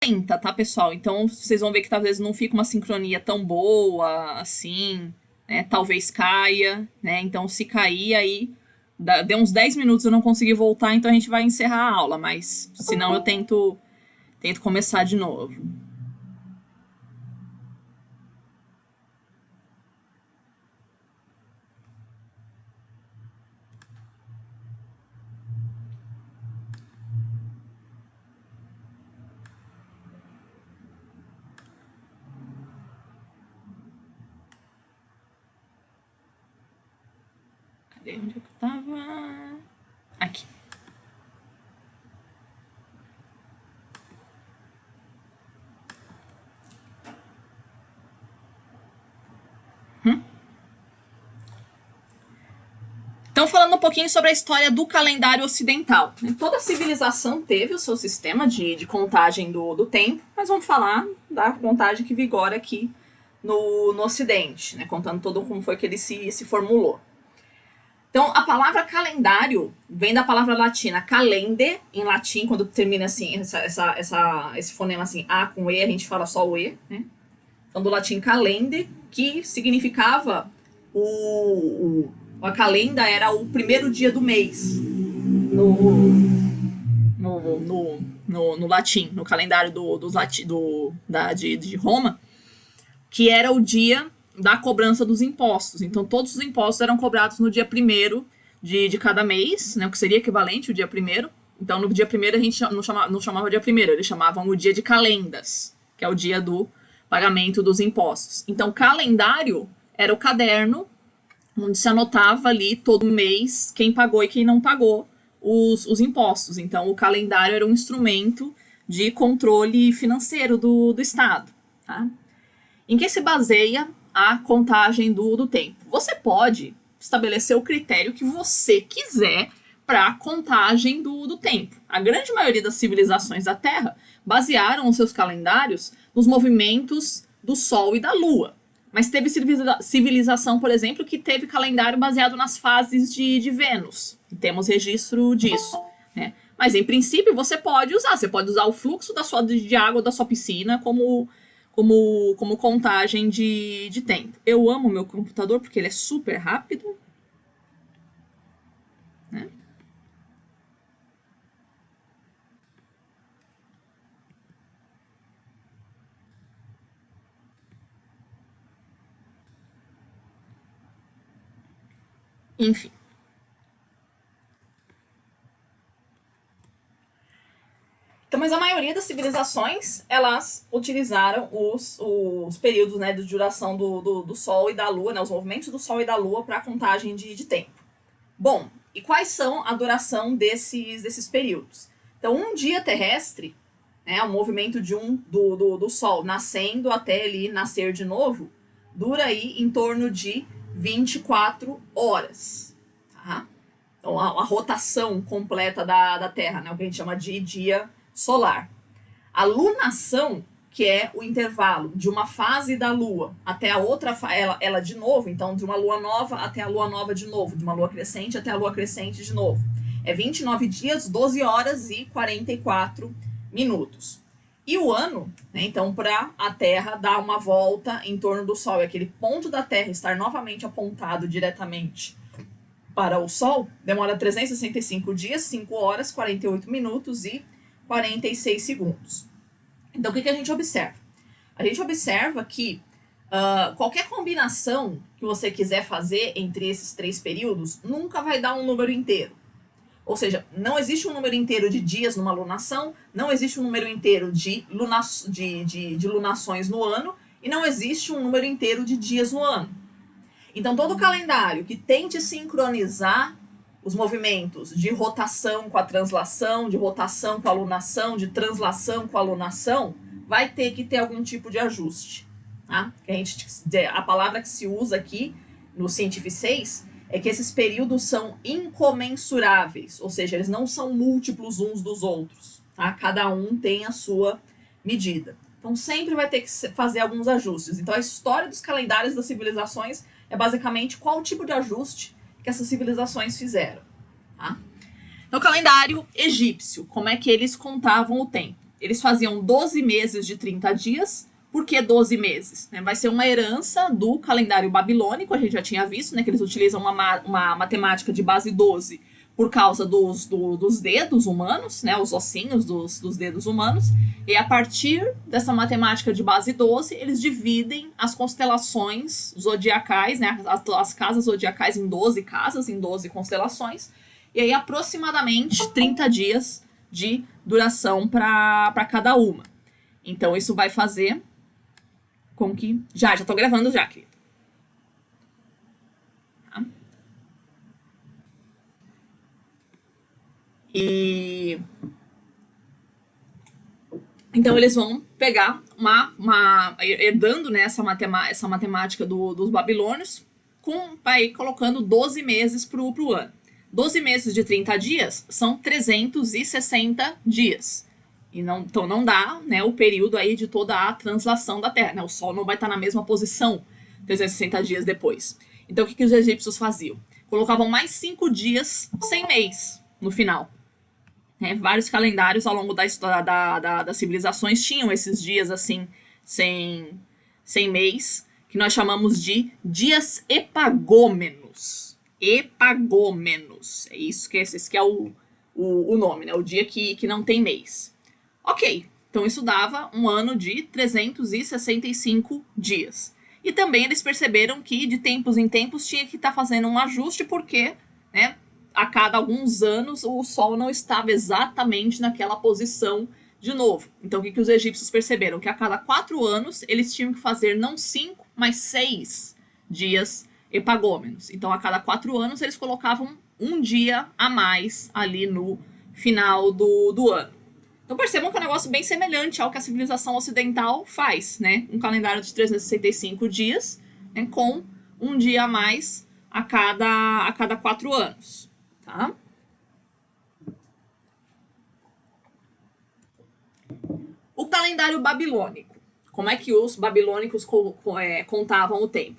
lenta, tá, pessoal? Então, vocês vão ver que talvez não fique uma sincronia tão boa, assim, né? Talvez caia, né? Então, se cair, aí deu uns 10 minutos eu não consegui voltar, então a gente vai encerrar a aula, mas senão eu tento começar de novo. Cadê? Onde é que eu tava? Aqui. Então, falando um pouquinho sobre a história do calendário ocidental. Toda civilização teve o seu sistema de contagem do tempo, mas vamos falar da contagem que vigora aqui no Ocidente, né? Contando todo como foi que ele se formulou. Então, a palavra calendário vem da palavra latina calende, em latim, quando termina assim, esse fonema assim, A com E, a gente fala só o E, né? Então, do latim calende, que significava a calenda era o primeiro dia do mês no latim, no calendário de Roma, que era o dia da cobrança dos impostos. Então, todos os impostos eram cobrados no dia 1º de cada mês, né, o que seria equivalente ao dia 1º. Então, no dia 1º a gente não chamava dia 1º, eles chamavam o dia de calendas, que é o dia do pagamento dos impostos. Então, calendário era o caderno onde se anotava ali todo mês quem pagou e quem não pagou os impostos. Então, o calendário era um instrumento de controle financeiro do Estado. Tá? Em que se baseia a contagem do tempo? Você pode estabelecer o critério que você quiser para a contagem do tempo. A grande maioria das civilizações da Terra basearam os seus calendários nos movimentos do Sol e da Lua. Mas teve civilização, por exemplo, que teve calendário baseado nas fases de Vênus. E temos registro disso. Né? Mas, em princípio, você pode usar o fluxo de água da sua piscina como contagem de tempo. Eu amo meu computador porque ele é super rápido. Né? Enfim. Então, mas a maioria das civilizações, elas utilizaram os períodos, né, de duração do Sol e da Lua, né, os movimentos do Sol e da Lua para a contagem de tempo. Bom, e quais são a duração desses períodos? Então, um dia terrestre, né, o movimento do Sol nascendo até ele nascer de novo, dura aí em torno de 24 horas. Tá? Então, a rotação completa da Terra, né, o que a gente chama de dia solar. A lunação, que é o intervalo de uma fase da Lua até a outra, ela de novo, então de uma Lua nova até a Lua nova de novo, de uma Lua crescente até a Lua crescente de novo. É 29 dias, 12 horas e 44 minutos. E o ano, né, então, para a Terra dar uma volta em torno do Sol, e aquele ponto da Terra estar novamente apontado diretamente para o Sol, demora 365 dias, 5 horas, 48 minutos e 46 segundos. Então, o que a gente observa? A gente observa que qualquer combinação que você quiser fazer entre esses 3 períodos nunca vai dar um número inteiro. Ou seja, não existe um número inteiro de dias numa lunação, não existe um número inteiro de lunações no ano, e não existe um número inteiro de dias no ano. Então, todo calendário que tente sincronizar os movimentos de rotação com a translação, de rotação com a lunação, de translação com a lunação, vai ter que ter algum tipo de ajuste. Tá? A palavra que se usa aqui no Cientific 6 é que esses períodos são incomensuráveis, ou seja, eles não são múltiplos uns dos outros. Tá? Cada um tem a sua medida. Então, sempre vai ter que fazer alguns ajustes. Então, a história dos calendários das civilizações é basicamente qual tipo de ajuste que essas civilizações fizeram. Tá? Então, o calendário egípcio, como é que eles contavam o tempo? eles faziam 12 meses de 30 dias. Por que 12 meses? Vai ser uma herança do calendário babilônico, a gente já tinha visto, né, que eles utilizam uma matemática de base 12 por causa dos dedos humanos, né, os ossinhos dos dedos humanos, e a partir dessa matemática de base 12, eles dividem as constelações zodiacais, né, as casas zodiacais em 12 casas, em 12 constelações, e aí aproximadamente 30 dias de duração para cada uma. Então isso vai fazer com que... Já tô gravando já, querido. Tá? E... Então eles vão pegar herdando, né, essa matemática dos babilônios, aí colocando 12 meses pro ano. 12 meses de 30 dias são 360 dias. Então não dá, né, o período aí de toda a translação da Terra. Né? O Sol não vai estar na mesma posição 360 dias depois. Então o que os egípcios faziam? Colocavam mais 5 dias sem mês no final. Vários calendários ao longo das civilizações tinham esses dias assim, sem mês, que nós chamamos de dias epagômenos. Epagômenos. É isso que esse que é o nome, né? O dia que não tem mês. Ok, então isso dava um ano de 365 dias. E também eles perceberam que de tempos em tempos tinha que estar fazendo um ajuste, porque, né, a cada alguns anos o Sol não estava exatamente naquela posição de novo. Então o que os egípcios perceberam? Que a cada 4 anos eles tinham que fazer não 5, mas 6 dias epagômenos. Então a cada 4 anos eles colocavam um dia a mais ali no final do ano. Então percebam que é um negócio bem semelhante ao que a civilização ocidental faz, né? Um calendário de 365 dias, né, com um dia a mais a cada 4 anos. Tá? O calendário babilônico. Como é que os babilônicos contavam o tempo?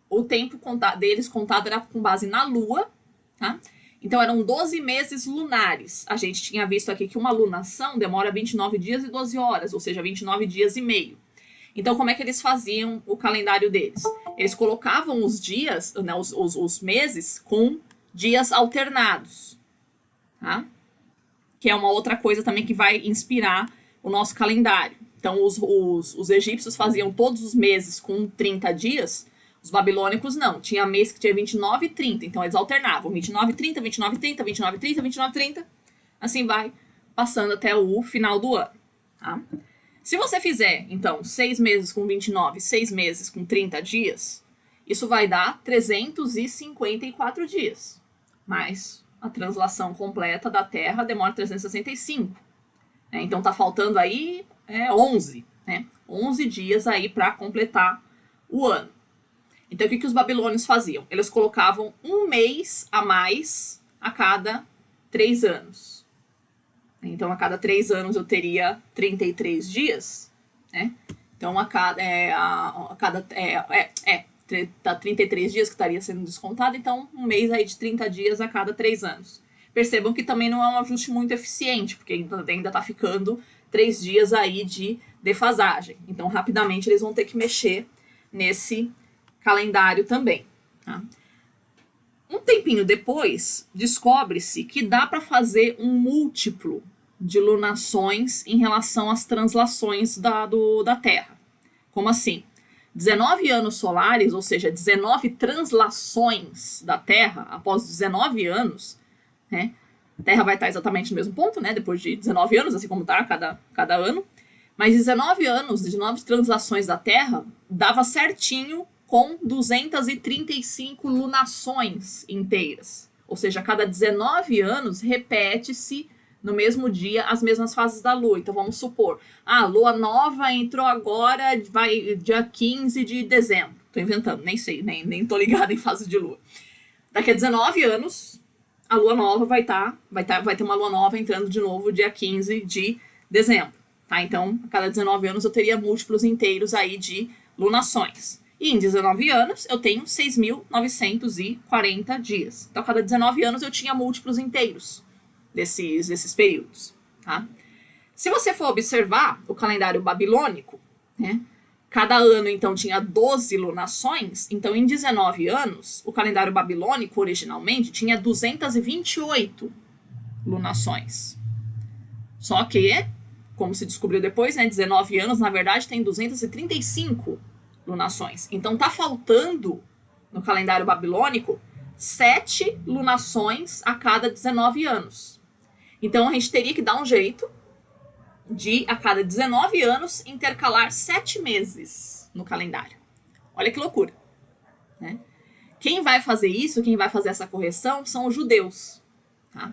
O tempo deles contado era com base na lua, tá? Então eram 12 meses lunares. A gente tinha visto aqui que uma lunação demora 29 dias e 12 horas, ou seja, 29 dias e meio. Então como é que eles faziam o calendário deles? Eles colocavam os dias, né, os meses com dias alternados, tá? Que é uma outra coisa também que vai inspirar o nosso calendário. Então os egípcios faziam todos os meses com 30 dias, os babilônicos não. Tinha mês que tinha 29 e 30, então eles alternavam 29 e 30, 29 e 30, 29 e 30, 29 e 30, assim vai passando até o final do ano, tá? Se você fizer, então, 6 meses com 29, 6 meses com 30 dias, isso vai dar 354 dias. Mas a translação completa da Terra demora 365. Né? Então tá faltando aí 11. Né? 11 dias aí para completar o ano. Então o que os babilônios faziam? Eles colocavam um mês a mais a cada 3 anos. Então a cada 3 anos eu teria 33 dias. Né? Então a cada 33 dias que estaria sendo descontado, então um mês aí de 30 dias a cada 3 anos. Percebam que também não é um ajuste muito eficiente, porque ainda está ficando 3 dias aí de defasagem. Então rapidamente eles vão ter que mexer nesse calendário também. Tá? Um tempinho depois, descobre-se que dá para fazer um múltiplo de lunações em relação às translações da Terra. Como assim? 19 anos solares, ou seja, 19 translações da Terra, após 19 anos, né, a Terra vai estar exatamente no mesmo ponto, né, depois de 19 anos, assim como está cada ano, mas 19 anos, 19 translações da Terra, dava certinho com 235 lunações inteiras. Ou seja, a cada 19 anos repete-se no mesmo dia as mesmas fases da Lua. Então vamos supor, a Lua nova entrou agora, vai dia 15 de dezembro. Tô inventando, nem sei, nem tô ligada em fases de Lua. Daqui a 19 anos, a Lua nova vai ter uma Lua nova entrando de novo dia 15 de dezembro. Tá? Então, a cada 19 anos eu teria múltiplos inteiros aí de lunações. E em 19 anos eu tenho 6.940 dias. Então, a cada 19 anos eu tinha múltiplos inteiros desses períodos. Tá? Se você for observar o calendário babilônico, né, cada ano, então, tinha 12 lunações. Então, em 19 anos, o calendário babilônico, originalmente, tinha 228 lunações. Só que, como se descobriu depois, né, 19 anos, na verdade, tem 235 lunações. Então, tá faltando, no calendário babilônico, 7 lunações a cada 19 anos. Então, a gente teria que dar um jeito de, a cada 19 anos, intercalar 7 meses no calendário. Olha que loucura, né? Quem vai fazer isso, quem vai fazer essa correção, são os judeus, tá?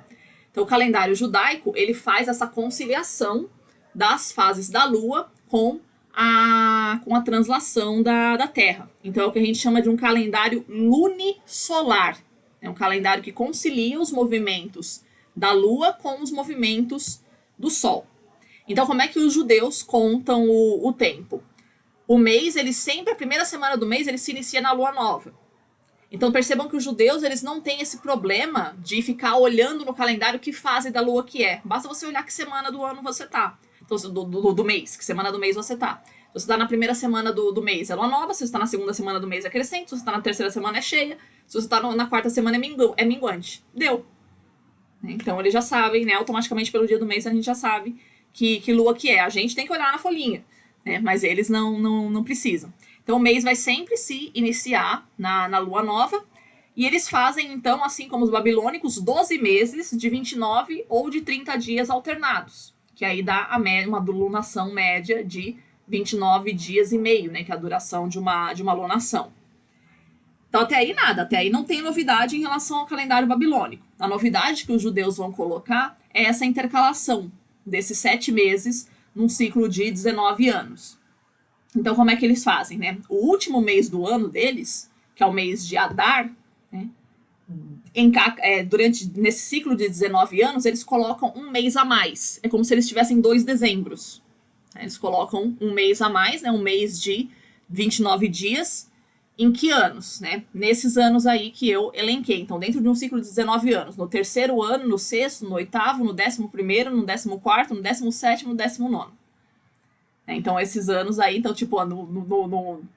Então, o calendário judaico, ele faz essa conciliação das fases da Lua com a translação da Terra. Então, é o que a gente chama de um calendário lunisolar. É um calendário que concilia os movimentos da Lua com os movimentos do Sol. Então, como é que os judeus contam o tempo? O mês, ele sempre, a primeira semana do mês, ele se inicia na Lua Nova. Então, percebam que os judeus, eles não têm esse problema de ficar olhando no calendário que fase da Lua que é. Basta você olhar que semana do ano você tá. Então, do mês, que semana do mês você tá. Se você tá na primeira semana do mês, é Lua Nova. Se você tá na segunda semana do mês, é crescente. Se você tá na terceira semana, é cheia. Se você tá na quarta semana, é minguante. Deu. Então, eles já sabem, né? Automaticamente, pelo dia do mês, a gente já sabe que lua que é. A gente tem que olhar na folhinha, né? Mas eles não precisam. Então, o mês vai sempre se iniciar na lua nova. E eles fazem, então, assim como os babilônicos, 12 meses de 29 ou de 30 dias alternados. Que aí dá uma lunação média de 29 dias e meio, né? Que é a duração de uma lunação. Então, até aí nada. Até aí não tem novidade em relação ao calendário babilônico. A novidade que os judeus vão colocar é essa intercalação desses 7 meses num ciclo de 19 anos. Então, como é que eles fazem, né? O último mês do ano deles, que é o mês de Adar, né? Nesse ciclo de 19 anos, eles colocam um mês a mais. É como se eles tivessem 2 dezembros. Eles colocam um mês a mais, né? Um mês de 29 dias. Em que anos, né? Nesses anos aí que eu elenquei. Então, dentro de um ciclo de 19 anos. No terceiro ano, no sexto, no oitavo, no 11º, no 14º, no 17º, no 19º. Então, esses anos aí, então, tipo,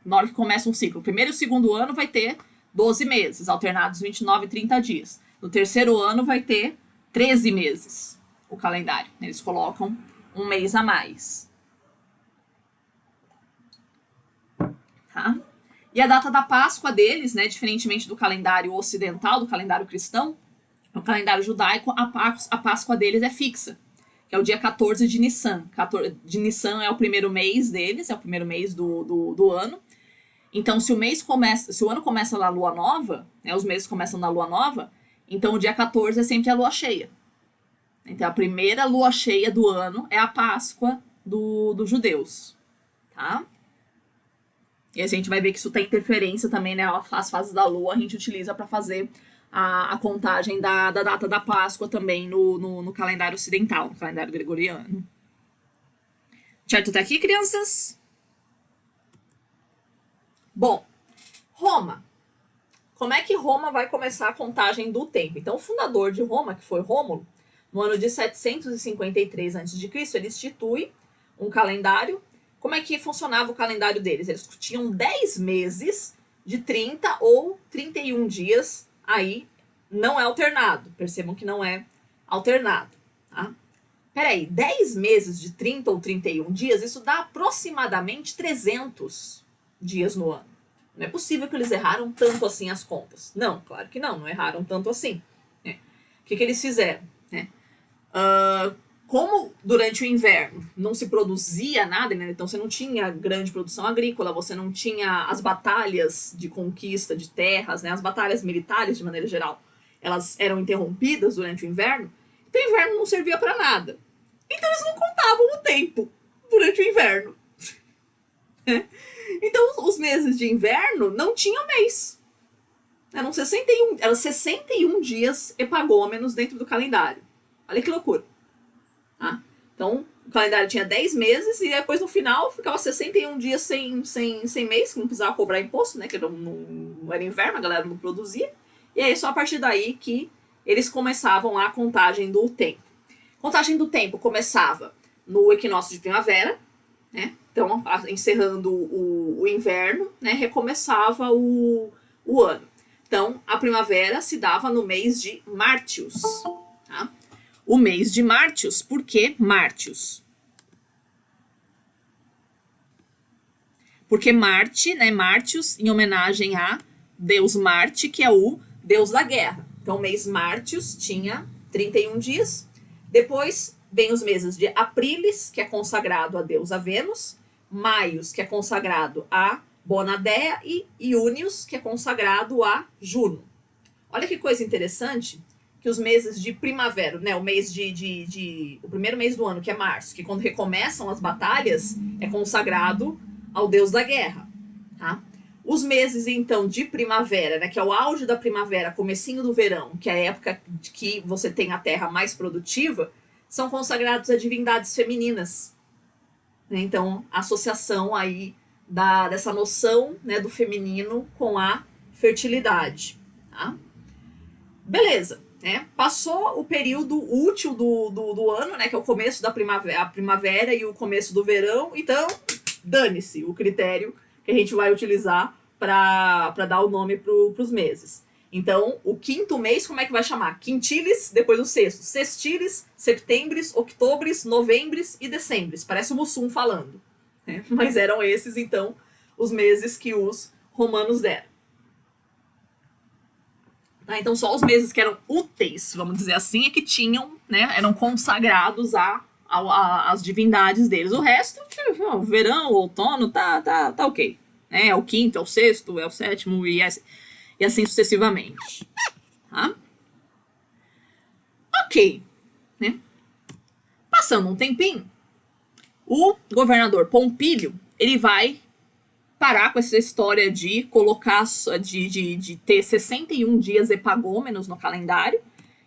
na hora que começa um ciclo. O primeiro e o segundo ano vai ter 12 meses, alternados 29 e 30 dias. No terceiro ano vai ter 13 meses, o calendário. Eles colocam um mês a mais. Tá? E a data da Páscoa deles, né, diferentemente do calendário ocidental, do calendário cristão, no calendário judaico, a Páscoa deles é fixa, que é o dia 14 de Nissan. Nissan é o primeiro mês deles, é o primeiro mês do ano. Então, se o ano começa na lua nova, né, os meses começam na lua nova, então o dia 14 é sempre a lua cheia. Então, a primeira lua cheia do ano é a Páscoa dos judeus, tá? E a gente vai ver que isso tem interferência também, né? As fases da lua a gente utiliza para fazer a contagem da data da Páscoa também no calendário ocidental, no calendário gregoriano. Certo até aqui, crianças? Bom, Roma. Como é que Roma vai começar a contagem do tempo? Então, o fundador de Roma, que foi Rômulo, no ano de 753 a.C., ele institui um calendário. Como é que funcionava o calendário deles? Eles tinham 10 meses de 30 ou 31 dias, aí não é alternado. Percebam que não é alternado, tá? Peraí, 10 meses de 30 ou 31 dias, isso dá aproximadamente 300 dias no ano. Não é possível que eles erraram tanto assim as contas. Não, claro que não erraram tanto assim. Né? O que eles fizeram? Né? Como durante o inverno não se produzia nada, né? Então você não tinha grande produção agrícola, você não tinha as batalhas de conquista de terras, né? As batalhas militares, de maneira geral, elas eram interrompidas durante o inverno, então o inverno não servia para nada. Então eles não contavam o tempo durante o inverno. Então os meses de inverno não tinham mês. Eram 61 dias epagômenos dentro do calendário. Olha que loucura. Ah, então, o calendário tinha 10 meses e depois no final ficava 61 dias sem mês, que não precisava cobrar imposto, né? Que não era inverno, a galera não produzia. E aí só a partir daí que eles começavam a contagem do tempo. Contagem do tempo começava no equinócio de primavera, né? Então, encerrando o inverno, né, recomeçava o ano. Então, a primavera se dava no mês de Mártios. Tá? O mês de Mártios, por que Mártios? Porque Marte, né, Mártios, em homenagem a deus Marte, que é o deus da guerra. Então, o mês Mártios tinha 31 dias. Depois, vem os meses de Aprilis, que é consagrado a deusa Vênus, Maios, que é consagrado a Bonadea, e Iúnios, que é consagrado a Juno. Olha que coisa interessante, que os meses de primavera, né, o mês o primeiro mês do ano, que é março, que quando recomeçam as batalhas, é consagrado ao deus da guerra. Tá? Os meses, então, de primavera, né, que é o auge da primavera, comecinho do verão, que é a época que você tem a terra mais produtiva, são consagrados a divindades femininas. Então, a associação aí dessa noção, né, do feminino com a fertilidade. Tá? Beleza. Né? Passou o período útil do ano, né, que é o começo da primavera, a primavera e o começo do verão. Então, dane-se o critério que a gente vai utilizar para dar o nome para os meses. Então, o quinto mês, como é que vai chamar? Quintilis, depois o sexto. Sextilis, septembris, octobris, novembris e decembris. Parece o Mussum falando. Né? Mas eram esses, então, os meses que os romanos deram. Tá? Então, só os meses que eram úteis, vamos dizer assim, é que tinham, né, eram consagrados às divindades deles. O resto, o verão, o outono, tá ok. É o quinto, é o sexto, é o sétimo e assim sucessivamente. Tá? Ok. Né? Passando um tempinho, o governador Pompílio, ele vai parar com essa história de colocar, de ter 61 dias epagômenos no calendário,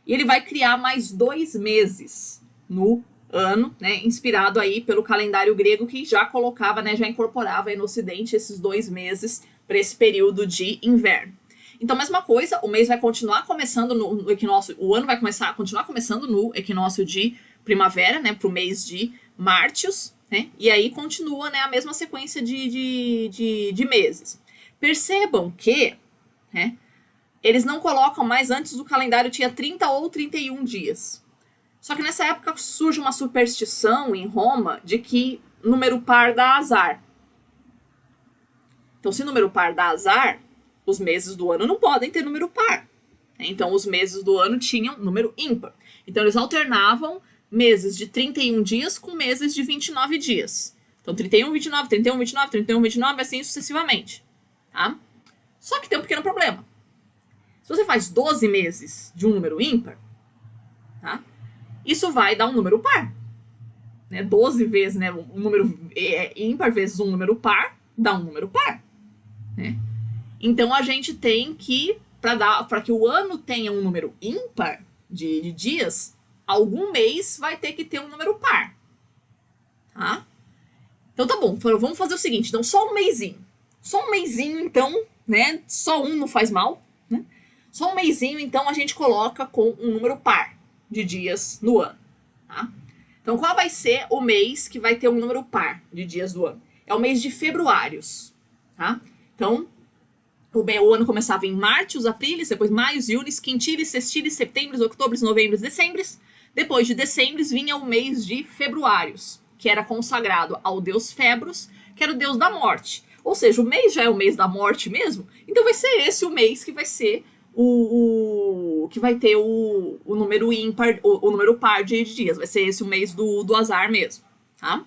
e ele vai criar mais 2 meses no ano, né, inspirado aí pelo calendário grego, que já colocava, né, já incorporava aí no Ocidente esses 2 meses para esse período de inverno. Então, mesma coisa, o mês vai continuar começando no equinócio, o ano vai continuar começando no equinócio de primavera, né, para o mês de Mártios, né, e aí continua, né, a mesma sequência de meses. Percebam que, né, eles não colocam mais, antes do calendário tinha 30 ou 31 dias. Só que nessa época surge uma superstição em Roma de que número par dá azar. Então, se número par dá azar, os meses do ano não podem ter número par. Então, os meses do ano tinham número ímpar. Então, eles alternavam meses de 31 dias com meses de 29 dias. Então, 31, 29, 31, 29, 31, 29, assim sucessivamente. Tá? Só que tem um pequeno problema. Se você faz 12 meses de um número ímpar, tá? Isso vai dar um número par. Né? 12 vezes, né, um número ímpar vezes um número par, dá um número par. Né? Então, a gente tem que, para que o ano tenha um número ímpar de dias, algum mês vai ter que ter um número par. Tá? Então, tá bom. Vamos fazer o seguinte. Então, só um mêsinho. Só um mêsinho, então, né? Só um não faz mal. Né? Só um mêsinho, então, a gente coloca com um número par de dias no ano. Tá? Então, qual vai ser o mês que vai ter um número par de dias do ano? É o mês de februários. Tá? Então, o ano começava em Mártios, Aprilis, depois Maios, Iúnis, Quintilis, Sextilis, Setembris, Octobris, Novembris, Decembris. Depois de Decembris vinha o mês de Februários, que era consagrado ao deus Febros, que era o deus da morte. Ou seja, o mês já é o mês da morte mesmo, então vai ser esse o mês que vai ser que vai ter o número ímpar, o número par de dias. Vai ser esse o mês do azar mesmo, tá?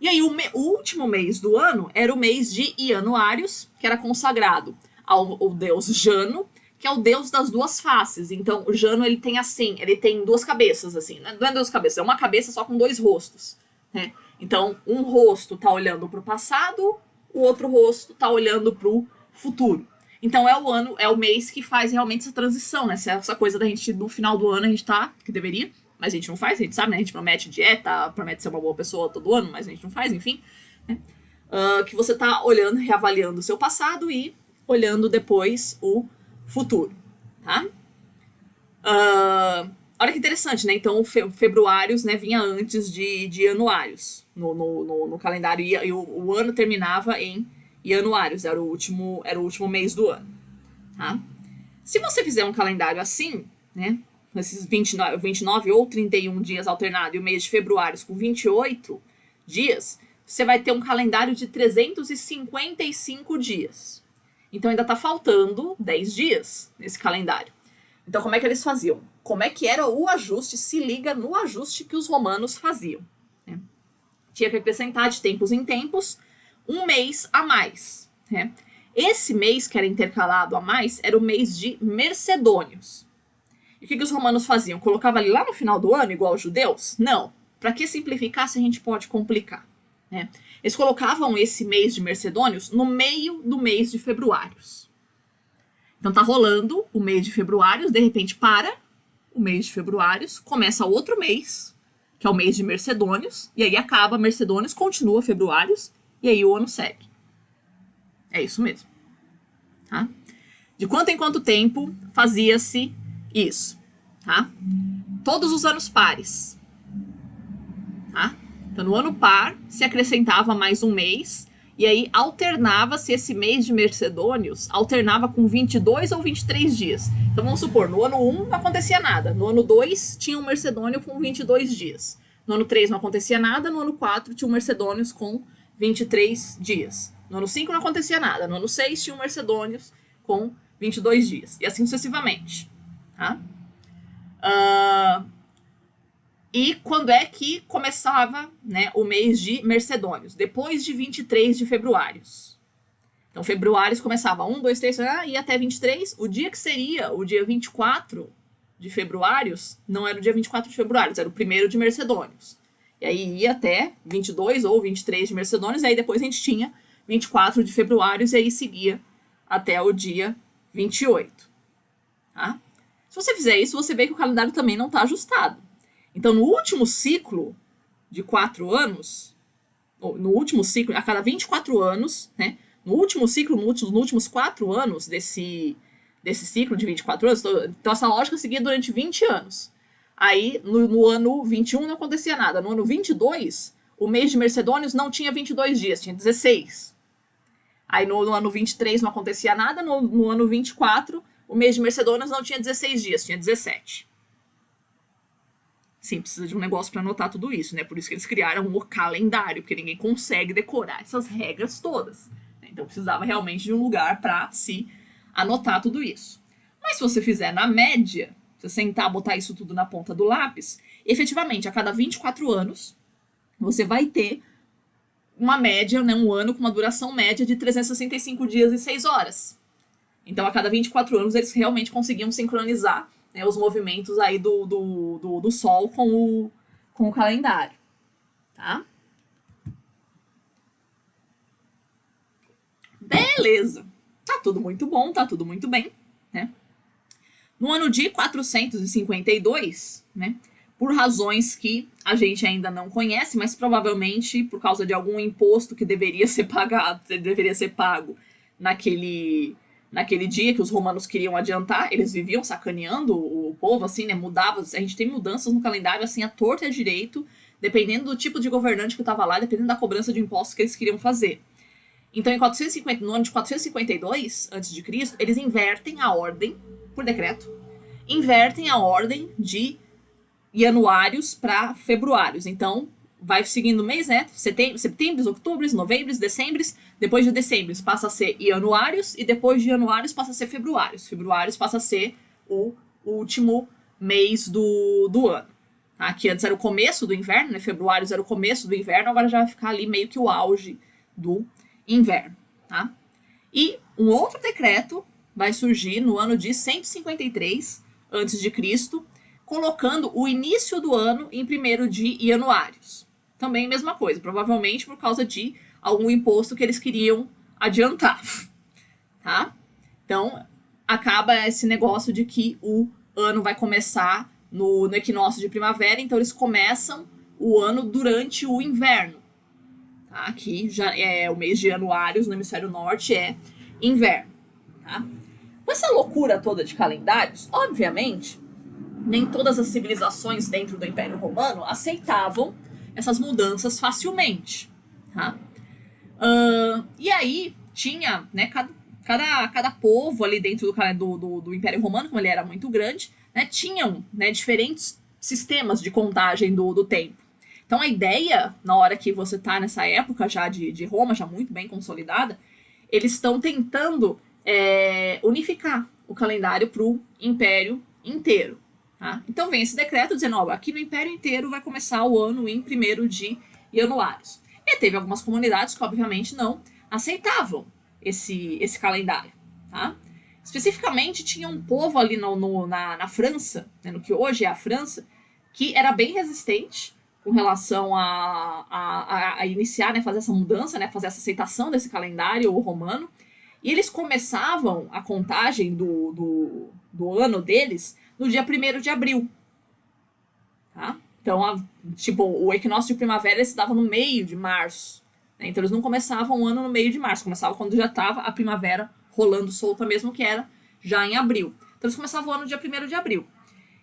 E aí o último mês do ano era o mês de Ianuários, que era consagrado ao deus Jano, que é o deus das duas faces. Então, o Jano, ele tem 2 cabeças, assim. Não é 2 cabeças, é uma cabeça só com 2 rostos. Né? Então, um rosto tá olhando pro passado, o outro rosto tá olhando pro futuro. Então, é o mês que faz realmente essa transição, né? Essa coisa da gente, no final do ano, a gente tá, que deveria, mas a gente não faz, a gente sabe, né? A gente promete dieta, promete ser uma boa pessoa todo ano, mas a gente não faz, enfim. Né? Que você tá olhando, reavaliando o seu passado e olhando depois o futuro, tá? olha que interessante, né? Então, februários, né, vinha antes de januários no calendário, e o ano terminava em januários, era o último mês do ano, tá? Se você fizer um calendário assim, né, esses 29 ou 31 dias alternado e o mês de februários com 28 dias, você vai ter um calendário de 355 dias. Então ainda tá faltando 10 dias nesse calendário. Então como é que eles faziam? Como é que era o ajuste? Se liga no ajuste que os romanos faziam, né? Tinha que acrescentar de tempos em tempos um mês a mais, né? Esse mês que era intercalado a mais era o mês de Mercedônios. E o que os romanos faziam? Colocava ali lá no final do ano, igual os judeus? Não. Para que simplificar se a gente pode complicar, né? Eles colocavam esse mês de Mercedônios no meio do mês de Februários. Então tá rolando o mês de Februários, de repente para o mês de Februários, começa outro mês, que é o mês de Mercedônios, e aí acaba Mercedônios, continua Februários, e aí o ano segue. É isso mesmo. Tá? De quanto em quanto tempo fazia-se isso? Tá? Todos os anos pares. Tá? Então, no ano par, se acrescentava mais um mês, e aí alternava-se esse mês de Mercedônios, alternava com 22 ou 23 dias. Então, vamos supor, no ano 1 não acontecia nada, no ano 2 tinha um Mercedônio com 22 dias, no ano 3 não acontecia nada, no ano 4 tinha um Mercedônios com 23 dias, no ano 5 não acontecia nada, no ano 6 tinha um Mercedônios com 22 dias, e assim sucessivamente. Tá? E quando é que começava, né, o mês de Mercedônios? Depois de 23 de Februários. Então, Februários começava 1, 2, 3, e até 23. O dia que seria o dia 24 de Februários, não era o dia 24 de Februários, era o primeiro de Mercedônios. E aí ia até 22 ou 23 de Mercedônios, e aí depois a gente tinha 24 de Februários, e aí seguia até o dia 28. Tá? Se você fizer isso, você vê que o calendário também não está ajustado. Então, no último ciclo de 4 anos, no último ciclo, a cada 24 anos, né? No último ciclo, nos últimos 4 anos desse ciclo de 24 anos, então essa lógica seguia durante 20 anos. Aí, no ano 21 não acontecia nada. No ano 22, o mês de Mercedônios não tinha 22 dias, tinha 16. Aí, no ano 23 não acontecia nada. No ano 24, o mês de Mercedônios não tinha 16 dias, tinha 17. Sim, precisa de um negócio para anotar tudo isso, né? Por isso que eles criaram o calendário, porque ninguém consegue decorar essas regras todas. Então precisava realmente de um lugar para se anotar tudo isso. Mas se você fizer na média, se você sentar, botar isso tudo na ponta do lápis, efetivamente, a cada 24 anos, você vai ter uma média, né, um ano com uma duração média de 365 dias e 6 horas. Então, a cada 24 anos, eles realmente conseguiam sincronizar, né, os movimentos aí do Sol com o calendário, tá? Beleza. Tá tudo muito bom, tá tudo muito bem, né? No ano de 452, né, por razões que a gente ainda não conhece, mas provavelmente por causa de algum imposto que deveria ser pago naquele dia que os romanos queriam adiantar, eles viviam sacaneando o povo, assim, né, mudava, a gente tem mudanças no calendário, assim, à torta e à direito, dependendo do tipo de governante que estava lá, dependendo da cobrança de impostos que eles queriam fazer. Então, no ano de 452 a.C., eles invertem a ordem, por decreto, invertem a ordem de januários para februários. Então, vai seguindo o mês, né? Setembro, outubro, novembro, dezembro. Depois de dezembro passa a ser januários, e depois de januários passa a ser februários. Februários passa a ser o último mês do ano. Tá? Que antes era o começo do inverno, né? Februários era o começo do inverno, agora já vai ficar ali meio que o auge do inverno. Tá? E um outro decreto vai surgir no ano de 153 a.C., colocando o início do ano em 1º de januários. Também mesma coisa, provavelmente por causa de algum imposto que eles queriam adiantar. Tá? Então, acaba esse negócio de que o ano vai começar no equinócio de primavera, então eles começam o ano durante o inverno. Tá? Aqui já é o mês de januários, no hemisfério norte é inverno. Tá? Com essa loucura toda de calendários, obviamente, nem todas as civilizações dentro do Império Romano aceitavam essas mudanças facilmente. Tá? E aí tinha, né, cada povo ali dentro do Império Romano, como ele era muito grande, né, tinham, né, diferentes sistemas de contagem do tempo. Então a ideia, na hora que você está nessa época já de Roma, já muito bem consolidada, eles estão tentando unificar o calendário para o Império inteiro. Tá? Então vem esse decreto dizendo, ó, aqui no Império inteiro vai começar o ano em 1º de Januários. E teve algumas comunidades que obviamente não aceitavam esse calendário. Tá? Especificamente tinha um povo ali na França, né, no que hoje é a França, que era bem resistente com relação a iniciar, né, fazer essa mudança, né, fazer essa aceitação desse calendário romano. E eles começavam a contagem do ano deles no dia 1º de abril. Tá? Então, tipo, o equinócio de primavera se dava no meio de março. Né? Então, eles não começavam o ano no meio de março. Começava quando já estava a primavera rolando solta mesmo, que era já em abril. Então, eles começavam o ano no dia 1º de abril.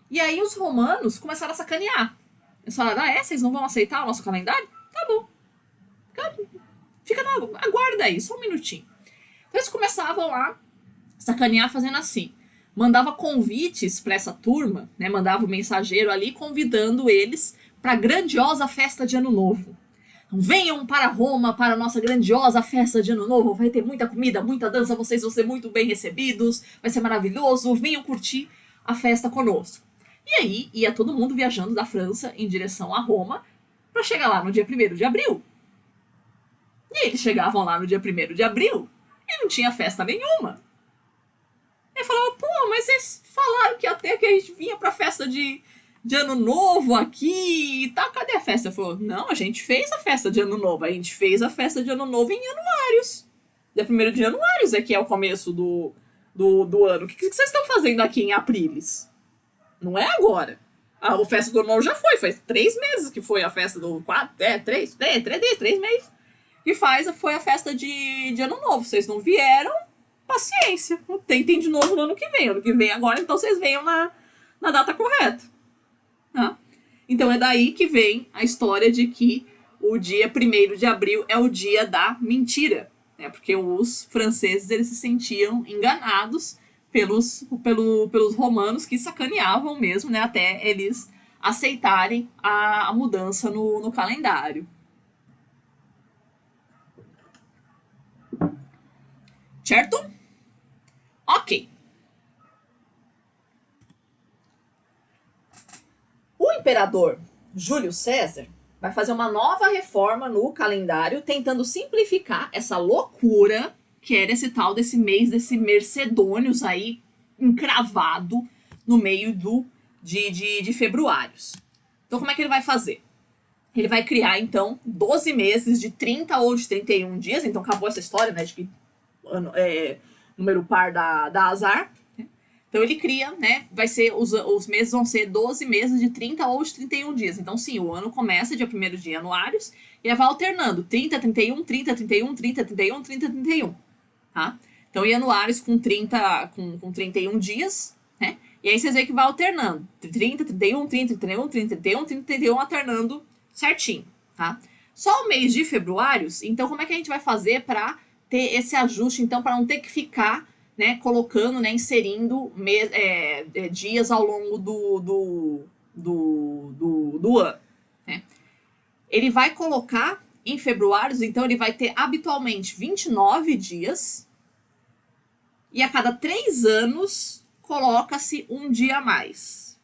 E aí, os romanos começaram a sacanear. Eles falaram, vocês não vão aceitar o nosso calendário? Tá bom. Aguarda aí, só um minutinho. Então, eles começavam lá a sacanear fazendo assim. Mandava convites para essa turma, né? Mandava o mensageiro ali convidando eles para a grandiosa festa de Ano Novo. Então, venham para Roma para a nossa grandiosa festa de Ano Novo. Vai ter muita comida, muita dança, vocês vão ser muito bem recebidos, vai ser maravilhoso, venham curtir a festa conosco. E aí ia todo mundo viajando da França em direção a Roma para chegar lá no dia 1º de abril. E eles chegavam lá no dia 1º de abril e não tinha festa nenhuma. Aí falava, pô, mas vocês falaram que até que a gente vinha pra festa de Ano Novo aqui e tal, cadê a festa? Ele falou, não, a gente fez a festa de Ano Novo, a gente fez a festa de Ano Novo em Januários. Dia 1º de Januários é que é o começo do ano. O que vocês estão fazendo aqui em Aprilis? Não é agora. A festa do Ano Novo já foi, faz 3 meses que foi a festa do... 3 meses. Que foi a festa de Ano Novo. Vocês não vieram... Paciência, tentem de novo no ano que vem. Ano que vem agora, então vocês venham na data correta. Tá? Então é daí que vem a história de que o dia 1º de abril é o dia da mentira. Né? Porque os franceses eles se sentiam enganados pelos romanos que sacaneavam mesmo, né? Até eles aceitarem a mudança no calendário. Certo? Ok. O imperador Júlio César vai fazer uma nova reforma no calendário, tentando simplificar essa loucura que era esse tal desse mês, desse Mercedônios aí, encravado no meio de februários. Então, como é que ele vai fazer? Ele vai criar, então, 12 meses de 30 ou de 31 dias. Então, acabou essa história, né, de que número par da azar. Então ele cria, né? Vai ser, os meses vão ser 12 meses de 30 ou de 31 dias. Então, sim, o ano começa dia 1º de Januários e vai alternando 30, 31, 30, 31, 30, 31, 30, 31. Tá? Então, Januários com 31 dias, né? E aí vocês veem que vai alternando. 30, 31, 30, 31, 30, 31, 30, 31, alternando certinho, tá? Só o mês de Februários, então como é que a gente vai fazer para ter esse ajuste, então, para não ter que ficar, né, colocando, né, inserindo dias ao longo do ano, né? Ele vai colocar em Februários, então ele vai ter habitualmente 29 dias e a cada 3 anos coloca-se um dia a mais.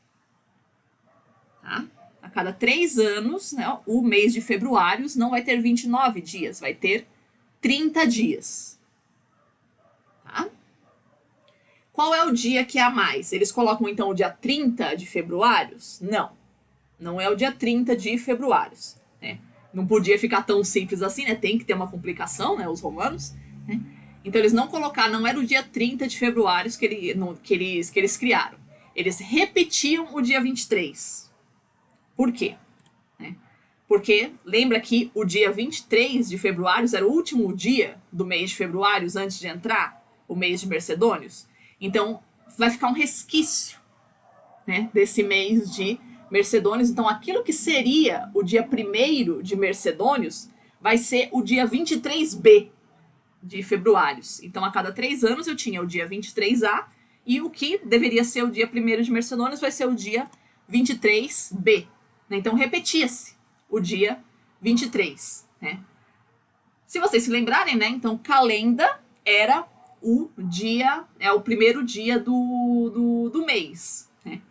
Tá? A cada 3 anos, né, o mês de Februários não vai ter 29 dias, vai ter 30 dias. Tá? Qual é o dia que é a mais? Eles colocam, então, o dia 30 de Februários? Não. Não é o dia 30 de Februários. Né? Não podia ficar tão simples assim, né? Tem que ter uma complicação, né? Os romanos. Né? Então, eles não colocaram, não era o dia 30 de Februários que eles criaram. Eles repetiam o dia 23. Por quê? Porque lembra que o dia 23 de Februários era o último dia do mês de Februários antes de entrar o mês de Mercedônios? Então, vai ficar um resquício, né, desse mês de Mercedônios. Então, aquilo que seria o dia 1º de Mercedônios vai ser o dia 23B de Februários. Então, a cada 3 anos eu tinha o dia 23A e o que deveria ser o dia 1º de Mercedônios vai ser o dia 23B. Né? Então, repetia-se o dia 23. Né? Se vocês se lembrarem, né? Então, calenda era o dia, é o primeiro dia do mês. Né?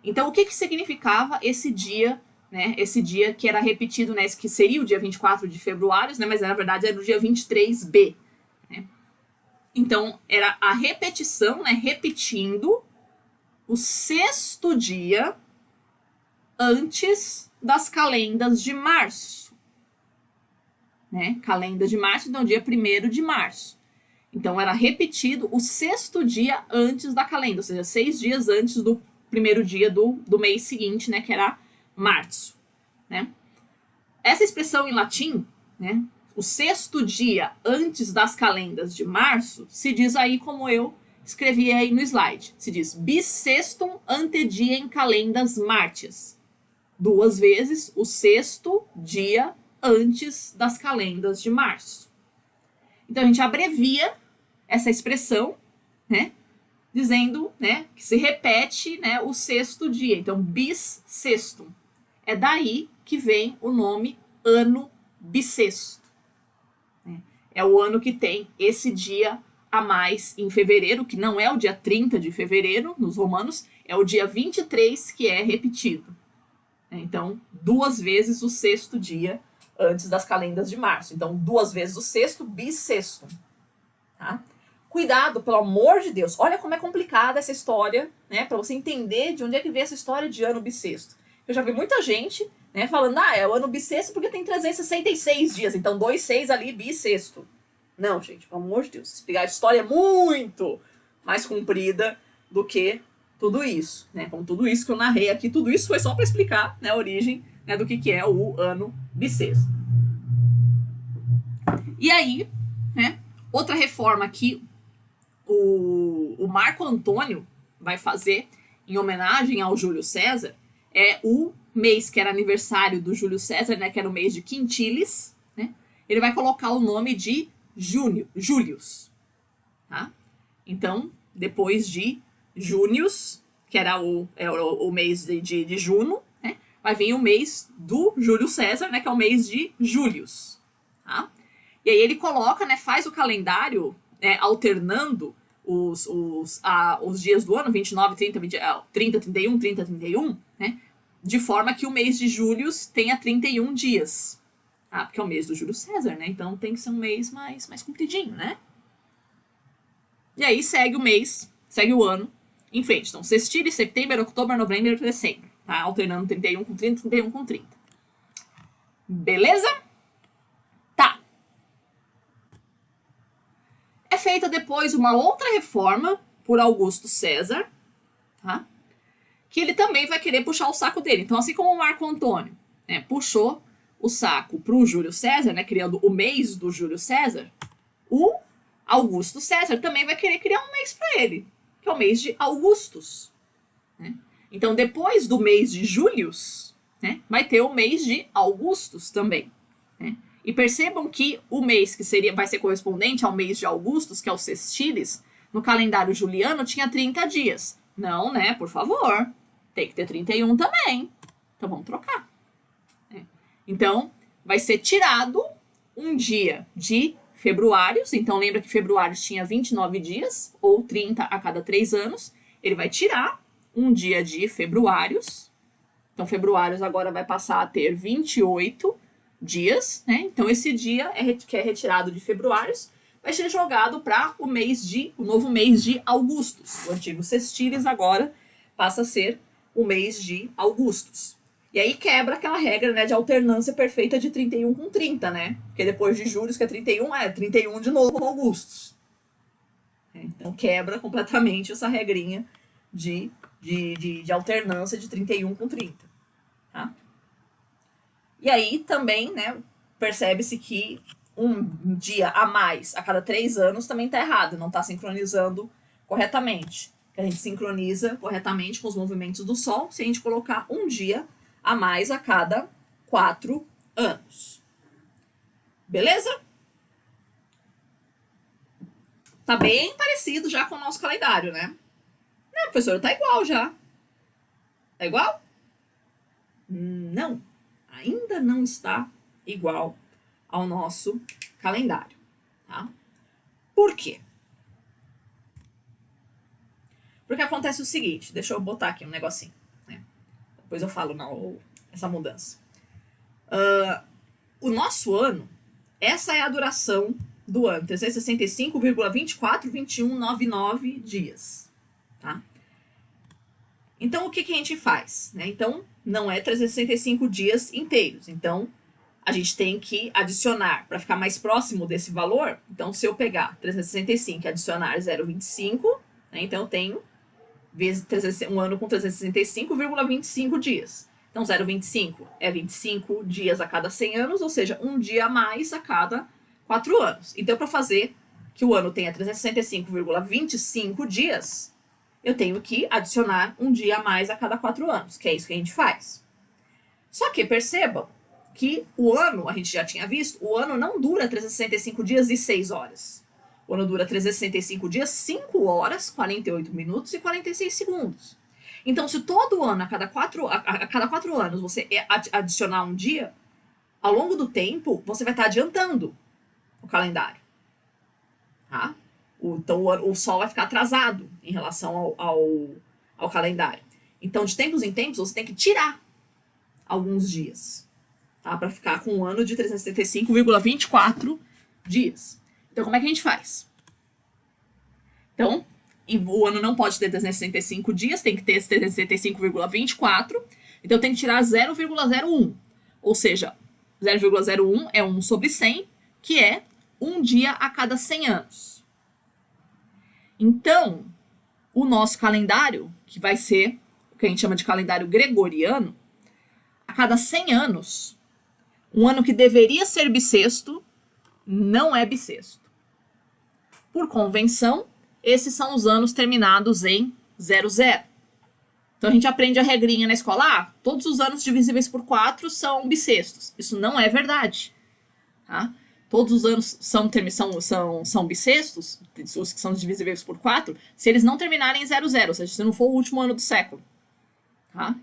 Então, o que significava esse dia, né? Esse dia que era repetido, né? Que seria o dia 24 de Februários, né? Mas na verdade era o dia 23B. Né? Então, era a repetição, né? Repetindo o 6º dia antes das calendas de março. Né? Calenda de março, então dia 1º de março. Então, era repetido o 6º dia antes da calenda, ou seja, 6 dias antes do primeiro dia do mês seguinte, né, que era março. Né? Essa expressão em latim, né, o 6º dia antes das calendas de março, se diz aí como eu escrevi aí no slide. Se diz bissextum ante diem calendas martias. 2 vezes o 6º dia antes das calendas de março. Então, a gente abrevia essa expressão, né, dizendo, né, que se repete, né, o 6º dia. Então, bis sextum. É daí que vem o nome ano bissexto. É o ano que tem esse dia a mais em fevereiro, que não é o dia 30 de fevereiro, nos romanos, é o dia 23 que é repetido. Então, 2 vezes o 6º dia antes das calendas de março. Então, 2 vezes o 6º, bissexto. Tá? Cuidado, pelo amor de Deus. Olha como é complicada essa história, né? Para você entender de onde é que vem essa história de ano bissexto. Eu já vi muita gente, né, falando, é o ano bissexto porque tem 366 dias. Então, 2, 6 ali, bissexto. Não, gente, pelo amor de Deus. Explicar a história é muito mais comprida do que tudo isso. Né? Como tudo isso que eu narrei aqui, tudo isso foi só para explicar, né, a origem, né, do que é o ano bissexto. E aí, né, outra reforma que o Marco Antônio vai fazer em homenagem ao Júlio César é o mês que era aniversário do Júlio César, né, que era o mês de Quintilis, né? Ele vai colocar o nome de Július, tá? Então, depois de Június, que era o mês de Juno, né, vai vir o mês do Júlio César, né, que é o mês de Július, tá? E aí ele coloca, né, faz o calendário, né, alternando os dias do ano, 29, 30, 30, 31, 30, 31, né, de forma que o mês de Júlio tenha 31 dias. Ah, porque é o mês do Júlio César, né? Então tem que ser um mês mais compridinho, né? E aí segue o mês, segue o ano em frente. Então, sextilha, setembro, outubro, novembro, dezembro. Tá? Alternando 31 com 30, 31 com 30. Beleza? Tá. É feita depois uma outra reforma por Augusto César, tá? Que ele também vai querer puxar o saco dele. Então, assim como o Marco Antônio, né, puxou o saco para o Júlio César, né, criando o mês do Júlio César, o Augusto César também vai querer criar um mês para ele, que é o mês de Augustus. Né? Então, depois do mês de Július, né, vai ter o mês de Augustus também. Né? E percebam que o mês que vai ser correspondente ao mês de Augustus, que é o sextilis, no calendário juliano tinha 30 dias. Não, né? Por favor. Tem que ter 31 também. Então, vamos trocar. Então, vai ser tirado um dia de februários. Então, lembra que februários tinha 29 dias, ou 30 a cada 3 anos. Ele vai tirar um dia de februários. Então, februários agora vai passar a ter 28 dias, né? Então, esse dia que é retirado de februários vai ser jogado para o novo mês de Augustus. O antigo sextilis agora passa a ser o mês de Augustus. E aí quebra aquela regra, né, de alternância perfeita de 31 com 30, né? Porque depois de Júlio, que é 31 de novo no Augustus. Então quebra completamente essa regrinha de alternância de 31 com 30. Tá? E aí também, né, percebe-se que um dia a mais a cada 3 anos também está errado, não está sincronizando corretamente. A gente sincroniza corretamente com os movimentos do Sol se a gente colocar um dia a mais a cada 4 anos. Beleza? Tá bem parecido já com o nosso calendário, né? Não, professora, tá igual já. Tá igual? Não. Ainda não está igual ao nosso calendário, tá? Por quê? Porque acontece o seguinte, deixa eu botar aqui um negocinho, né? Depois eu falo essa mudança. O nosso ano, essa é a duração do ano, 365,242199 dias, tá? Então, o que a gente faz? Né? Então, não é 365 dias inteiros. Então, a gente tem que adicionar, para ficar mais próximo desse valor. Então, se eu pegar 365 e adicionar 0,25, né? Então eu tenho um ano com 365,25 dias. Então, 0,25 é 25 dias a cada 100 anos, ou seja, um dia a mais a cada 4 anos. Então, para fazer que o ano tenha 365,25 dias, eu tenho que adicionar um dia a mais a cada 4 anos, que é isso que a gente faz. Só que percebam que o ano, a gente já tinha visto, o ano não dura 365 dias e 6 horas. O ano dura 365 dias, 5 horas, 48 minutos e 46 segundos. Então, se todo ano, a cada 4 anos, você adicionar um dia, ao longo do tempo, você vai estar adiantando o calendário. Tá? Então, o Sol vai ficar atrasado em relação ao calendário. Então, de tempos em tempos, você tem que tirar alguns dias, tá? Para ficar com um ano de 365,24 dias. Então, como é que a gente faz? Então, o ano não pode ter 365 dias, tem que ter 365,24. Então, tem que tirar 0,01. Ou seja, 0,01 é 1 sobre 100, que é um dia a cada 100 anos. Então, o nosso calendário, que vai ser o que a gente chama de calendário gregoriano, a cada 100 anos, um ano que deveria ser bissexto, não é bissexto. Por convenção, esses são os anos terminados em 00. Então, a gente aprende a regrinha na escola, todos os anos divisíveis por 4 são bissextos. Isso não é verdade, tá? Todos os anos são bissextos, os que são divisíveis por 4, se eles não terminarem em 00, ou seja, se não for o último ano do século. Tá?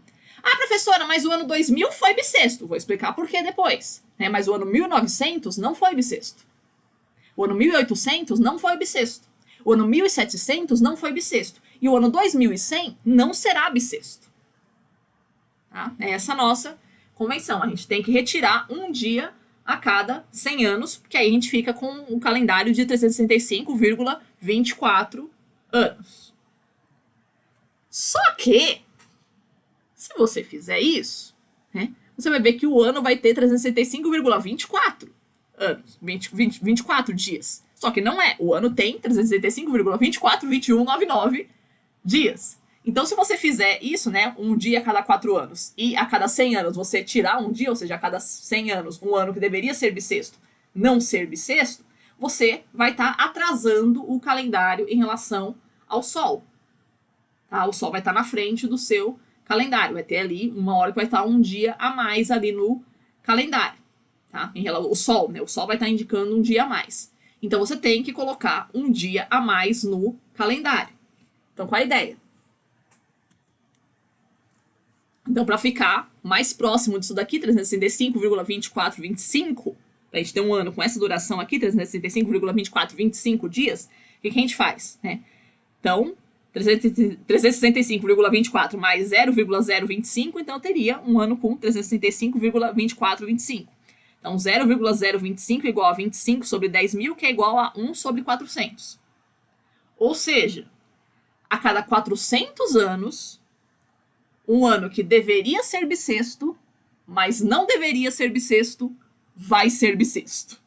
Professora, mas o ano 2000 foi bissexto. Vou explicar por que depois. Né? Mas o ano 1900 não foi bissexto. O ano 1800 não foi bissexto. O ano 1700 não foi bissexto. E o ano 2100 não será bissexto. Tá? É essa a nossa convenção. A gente tem que retirar um dia a cada 100 anos, porque aí a gente fica com um calendário de 365,24 anos. Só que, se você fizer isso, né, você vai ver que o ano vai ter 365,24 anos, 24 dias. Só que não é. O ano tem 365,242199 dias. Então, se você fizer isso, né, um dia a cada 4 anos, e a cada 100 anos você tirar um dia, ou seja, a cada 100 anos, um ano que deveria ser bissexto, não ser bissexto, você vai estar atrasando o calendário em relação ao Sol. Tá? O Sol vai estar na frente do seu calendário. Vai ter ali uma hora que vai estar um dia a mais ali no calendário. Tá? O Sol, né? O Sol vai estar indicando um dia a mais. Então, você tem que colocar um dia a mais no calendário. Então, qual a ideia? Então, para ficar mais próximo disso daqui, 365,2425, para a gente ter um ano com essa duração aqui, 365,2425 dias, o que a gente faz? Né? Então, 365,24 mais 0,025, então eu teria um ano com 365,2425. Então, 0,025 é igual a 25 sobre 10 mil, que é igual a 1 sobre 400. Ou seja, a cada 400 anos, um ano que deveria ser bissexto, mas não deveria ser bissexto, vai ser bissexto.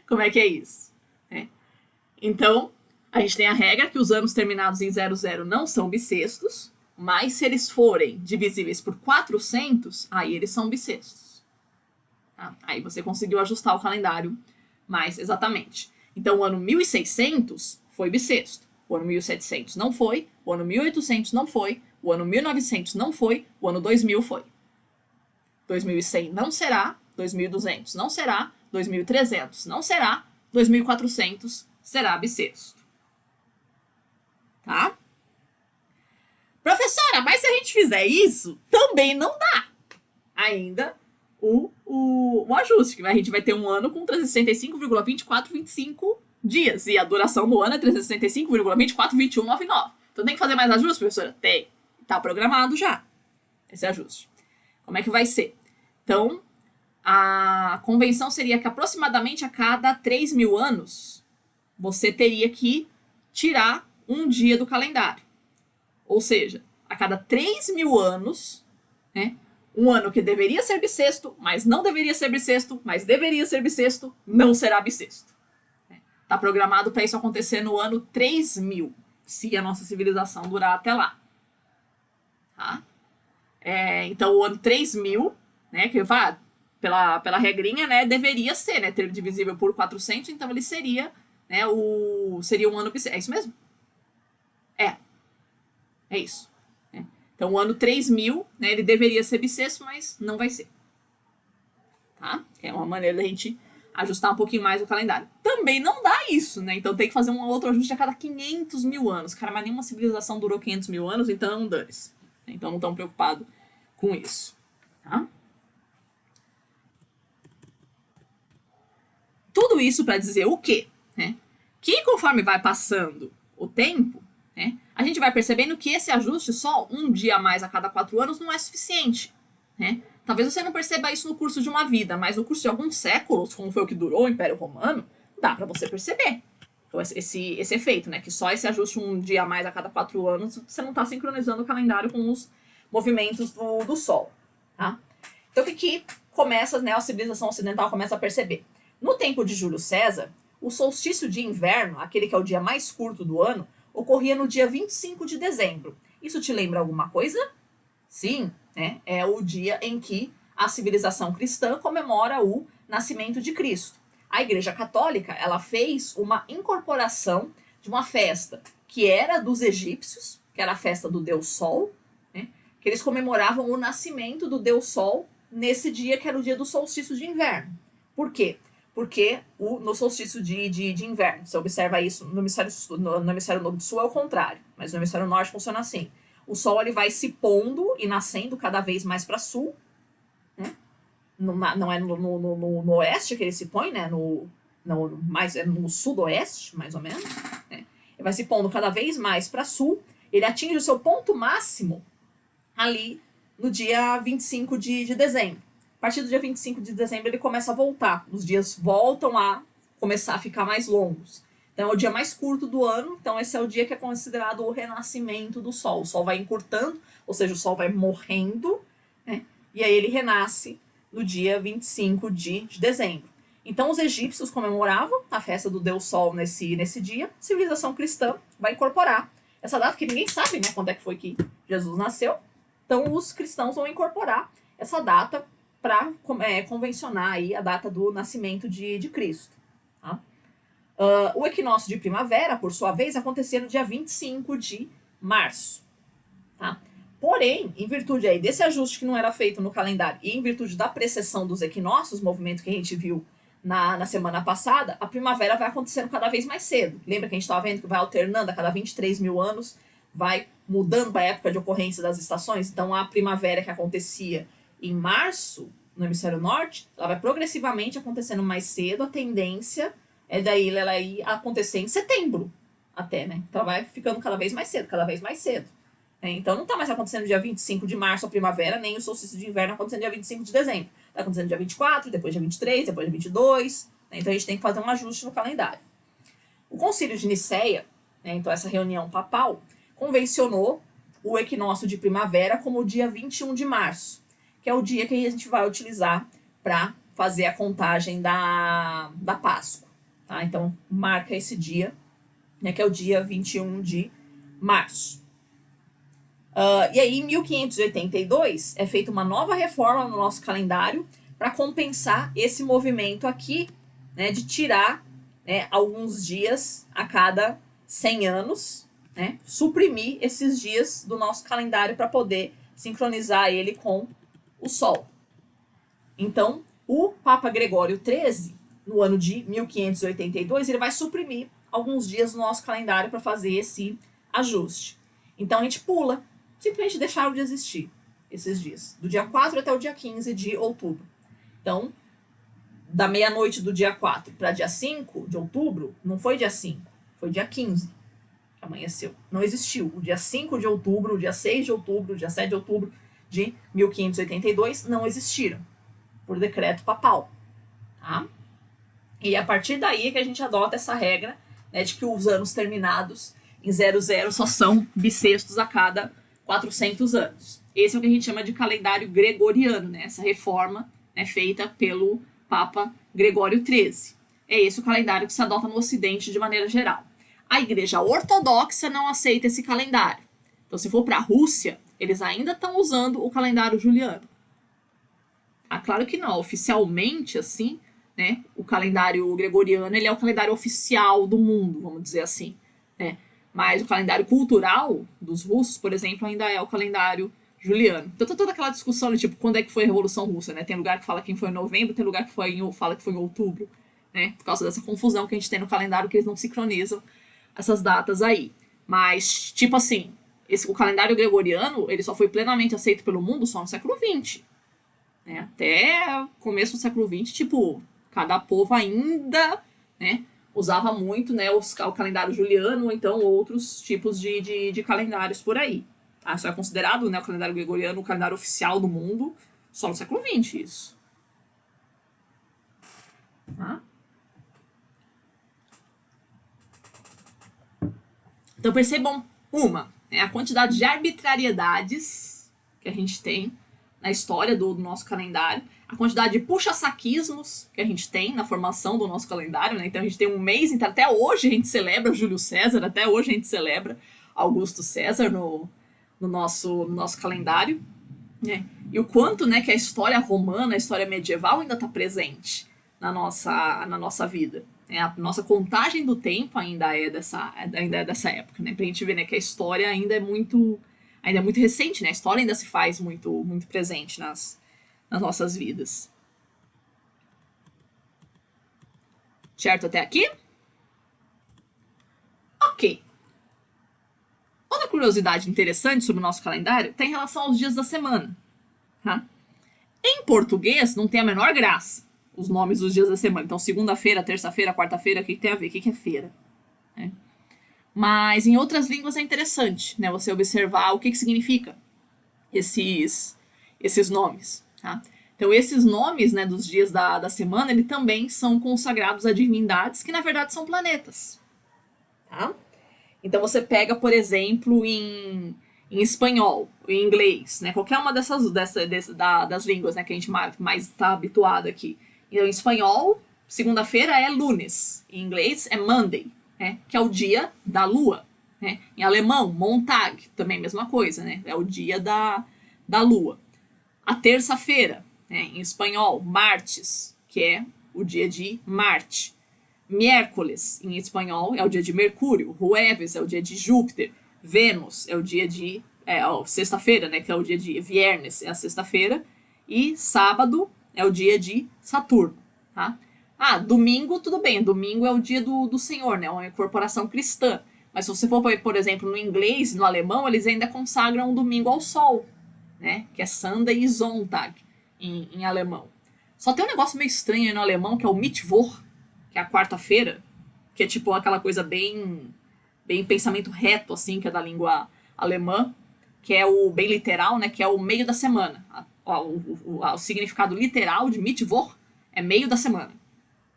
Como é que é isso? Então, a gente tem a regra que os anos terminados em 00 não são bissextos, mas se eles forem divisíveis por 400, aí eles são bissextos. Tá? Aí você conseguiu ajustar o calendário mais exatamente. Então, o ano 1600 foi bissexto. O ano 1700 não foi, o ano 1800 não foi, o ano 1900 não foi, o ano 2000 foi. 2100 não será, 2200 não será, 2300 não será, 2400 será bissexto. Tá? Professora, mas se a gente fizer isso, também não dá ainda o ajuste, que a gente vai ter um ano com 365,2425 dias, e a duração do ano é 365,242199. Então tem que fazer mais ajuste, professora? Tem. Tá programado já esse ajuste. Como é que vai ser? Então, a convenção seria que aproximadamente a cada 3.000 anos, você teria que tirar um dia do calendário. Ou seja, a cada 3.000 anos, né, um ano que deveria ser bissexto, mas não deveria ser bissexto, mas deveria ser bissexto, não será bissexto. Está programado para isso acontecer no ano 3000, se a nossa civilização durar até lá. Tá? Então, o ano 3000, né, que vai pela regrinha, né, deveria ser, né, ter divisível por 400, então ele seria, né, seria um ano bissexto. É isso mesmo? É isso. Né? Então, o ano 3000, né, ele deveria ser bissexto, mas não vai ser. Tá? É uma maneira da gente ajustar um pouquinho mais o calendário. Também não dá isso, né? Então tem que fazer um outro ajuste a cada 500.000 anos. Cara, mas nenhuma civilização durou 500.000 anos, então dane-se. Então não estão preocupados com isso. Tá? Tudo isso para dizer o quê? Né? Que conforme vai passando o tempo, né, a gente vai percebendo que esse ajuste só um dia a mais a cada 4 anos não é suficiente. Né? Talvez você não perceba isso no curso de uma vida, mas no curso de alguns séculos, como foi o que durou o Império Romano, dá para você perceber. Então, esse efeito, né? Que só esse ajuste um dia a mais a cada 4 anos, você não está sincronizando o calendário com os movimentos do Sol. Tá? Então, o que começa, né, a civilização ocidental começa a perceber? No tempo de Júlio César, o solstício de inverno, aquele que é o dia mais curto do ano, ocorria no dia 25 de dezembro. Isso te lembra alguma coisa? Sim, né? É o dia em que a civilização cristã comemora o nascimento de Cristo. A Igreja Católica, ela fez uma incorporação de uma festa que era dos egípcios, que era a festa do Deus Sol, né? Que eles comemoravam o nascimento do Deus Sol nesse dia que era o dia do solstício de inverno. Por quê? Porque no solstício de inverno, você observa isso no hemisfério sul é o contrário, mas no hemisfério norte funciona assim. O Sol ele vai se pondo e nascendo cada vez mais para sul, né? Não é no oeste que ele se põe, né? É no sudoeste, mais ou menos. Né? Ele vai se pondo cada vez mais para sul. Ele atinge o seu ponto máximo ali no dia 25 de dezembro. A partir do dia 25 de dezembro ele começa a voltar. Os dias voltam a começar a ficar mais longos. Então, é o dia mais curto do ano. Então, esse é o dia que é considerado o renascimento do Sol. O Sol vai encurtando, ou seja, o Sol vai morrendo, né? E aí ele renasce no dia 25 de dezembro. Então, os egípcios comemoravam a festa do Deus Sol nesse dia. A civilização cristã vai incorporar essa data, que ninguém sabe, né, quando é que foi que Jesus nasceu. Então, os cristãos vão incorporar essa data para convencionar aí a data do nascimento de Cristo. Tá? O equinócio de primavera, por sua vez, acontecia no dia 25 de março. Tá? Porém, em virtude aí desse ajuste que não era feito no calendário e em virtude da precessão dos equinócios, movimento que a gente viu na semana passada, a primavera vai acontecendo cada vez mais cedo. Lembra que a gente estava vendo que vai alternando a cada 23.000 anos, vai mudando a época de ocorrência das estações? Então, a primavera que acontecia em março, no hemisfério norte, ela vai progressivamente acontecendo mais cedo, a tendência daí ela ir acontecer em setembro até, né? Então ela vai ficando cada vez mais cedo, cada vez mais cedo. Então não está mais acontecendo dia 25 de março a primavera, nem o solstício de inverno acontecendo dia 25 de dezembro. Está acontecendo dia 24, depois dia 23, depois dia 22. Né? Então a gente tem que fazer um ajuste no calendário. O Concílio de Nicéia, né, então essa reunião papal, convencionou o equinócio de primavera como o dia 21 de março, que é o dia que a gente vai utilizar para fazer a contagem da Páscoa. Tá? Então, marca esse dia, né, que é o dia 21 de março. E aí, em 1582, é feita uma nova reforma no nosso calendário para compensar esse movimento aqui, né, de tirar, né, alguns dias a cada 100 anos, né, suprimir esses dias do nosso calendário para poder sincronizar ele com o Sol. Então, o Papa Gregório XIII, no ano de 1582, ele vai suprimir alguns dias do nosso calendário para fazer esse ajuste. Então, a gente pula, simplesmente deixaram de existir esses dias, do dia 4 até o dia 15 de outubro. Então, da meia-noite do dia 4 para dia 5 de outubro, não foi dia 5, foi dia 15 que amanheceu. Não existiu. O dia 5 de outubro, o dia 6 de outubro, o dia 7 de outubro de 1582 não existiram, por decreto papal. Tá? E a partir daí é que a gente adota essa regra, né, de que os anos terminados em 00 só são bissextos a cada 400 anos. Esse é o que a gente chama de calendário gregoriano, né, essa reforma, né, feita pelo Papa Gregório XIII. É esse o calendário que se adota no Ocidente de maneira geral. A Igreja Ortodoxa não aceita esse calendário. Então, se for para a Rússia, eles ainda estão usando o calendário juliano. Ah, claro que não, oficialmente, assim, né, o calendário gregoriano ele é o calendário oficial do mundo, vamos dizer assim, né? Mas o calendário cultural dos russos, por exemplo, ainda é o calendário juliano. Então tá toda aquela discussão de tipo, quando é que foi a Revolução Russa, né? Tem lugar que fala que foi em novembro, tem lugar que fala que foi em outubro, né? Por causa dessa confusão que a gente tem no calendário, que eles não sincronizam essas datas aí. Mas, tipo assim, o calendário gregoriano, ele só foi plenamente aceito pelo mundo só no século XX. Né? Até começo do século XX, tipo, cada povo ainda, né, usava muito, né, o calendário juliano ou então outros tipos de calendários por aí. Tá? Isso é considerado, né, o calendário gregoriano o calendário oficial do mundo só no século XX, isso. Tá? Então percebam a quantidade de arbitrariedades que a gente tem na história do nosso calendário, a quantidade de puxa-saquismos que a gente tem na formação do nosso calendário, né? Então a gente tem um mês, então até hoje a gente celebra Júlio César, até hoje a gente celebra Augusto César no nosso calendário, né? E o quanto, né, que a história romana, a história medieval ainda está presente na nossa vida. Né? A nossa contagem do tempo ainda é dessa época, né? Pra gente ver, né, que a história ainda é muito recente, né? A história ainda se faz muito, muito presente nas nossas vidas. Certo até aqui? Ok. Outra curiosidade interessante sobre o nosso calendário tem em relação aos dias da semana. Tá? Em português, não tem a menor graça os nomes dos dias da semana. Então, segunda-feira, terça-feira, quarta-feira, o que tem a ver? O que é feira? Né? Mas em outras línguas é interessante, né, você observar o que significa esses nomes. Tá? Então, esses nomes, né, dos dias da semana, eles também são consagrados a divindades que, na verdade, são planetas. Tá? Então, você pega, por exemplo, em espanhol, em inglês, né, qualquer uma das línguas, né, que a gente mais está habituado aqui. Então, em espanhol, segunda-feira é lunes, em inglês é Monday. Né, que é o dia da lua. Né? Em alemão, Montag, também a mesma coisa, né? É o dia da lua. A terça-feira, né, em espanhol, martes, que é o dia de Marte. Miércoles, em espanhol, é o dia de Mercúrio. Jueves é o dia de Júpiter. Vênus é o dia de... sexta-feira, né, que é o dia de Viernes, é a sexta-feira. E sábado é o dia de Saturno. Tá? Ah, domingo, tudo bem. Domingo é o dia do Senhor, né? Uma incorporação cristã. Mas se você for, por exemplo, no inglês e no alemão, eles ainda consagram o domingo ao sol, né? Que é Sunday Sonntag, em alemão. Só tem um negócio meio estranho aí no alemão, que é o Mittwoch, que é a quarta-feira, que é tipo aquela coisa bem pensamento reto, assim, que é da língua alemã, que é o bem literal, né? Que é o meio da semana. O significado literal de Mittwoch é meio da semana.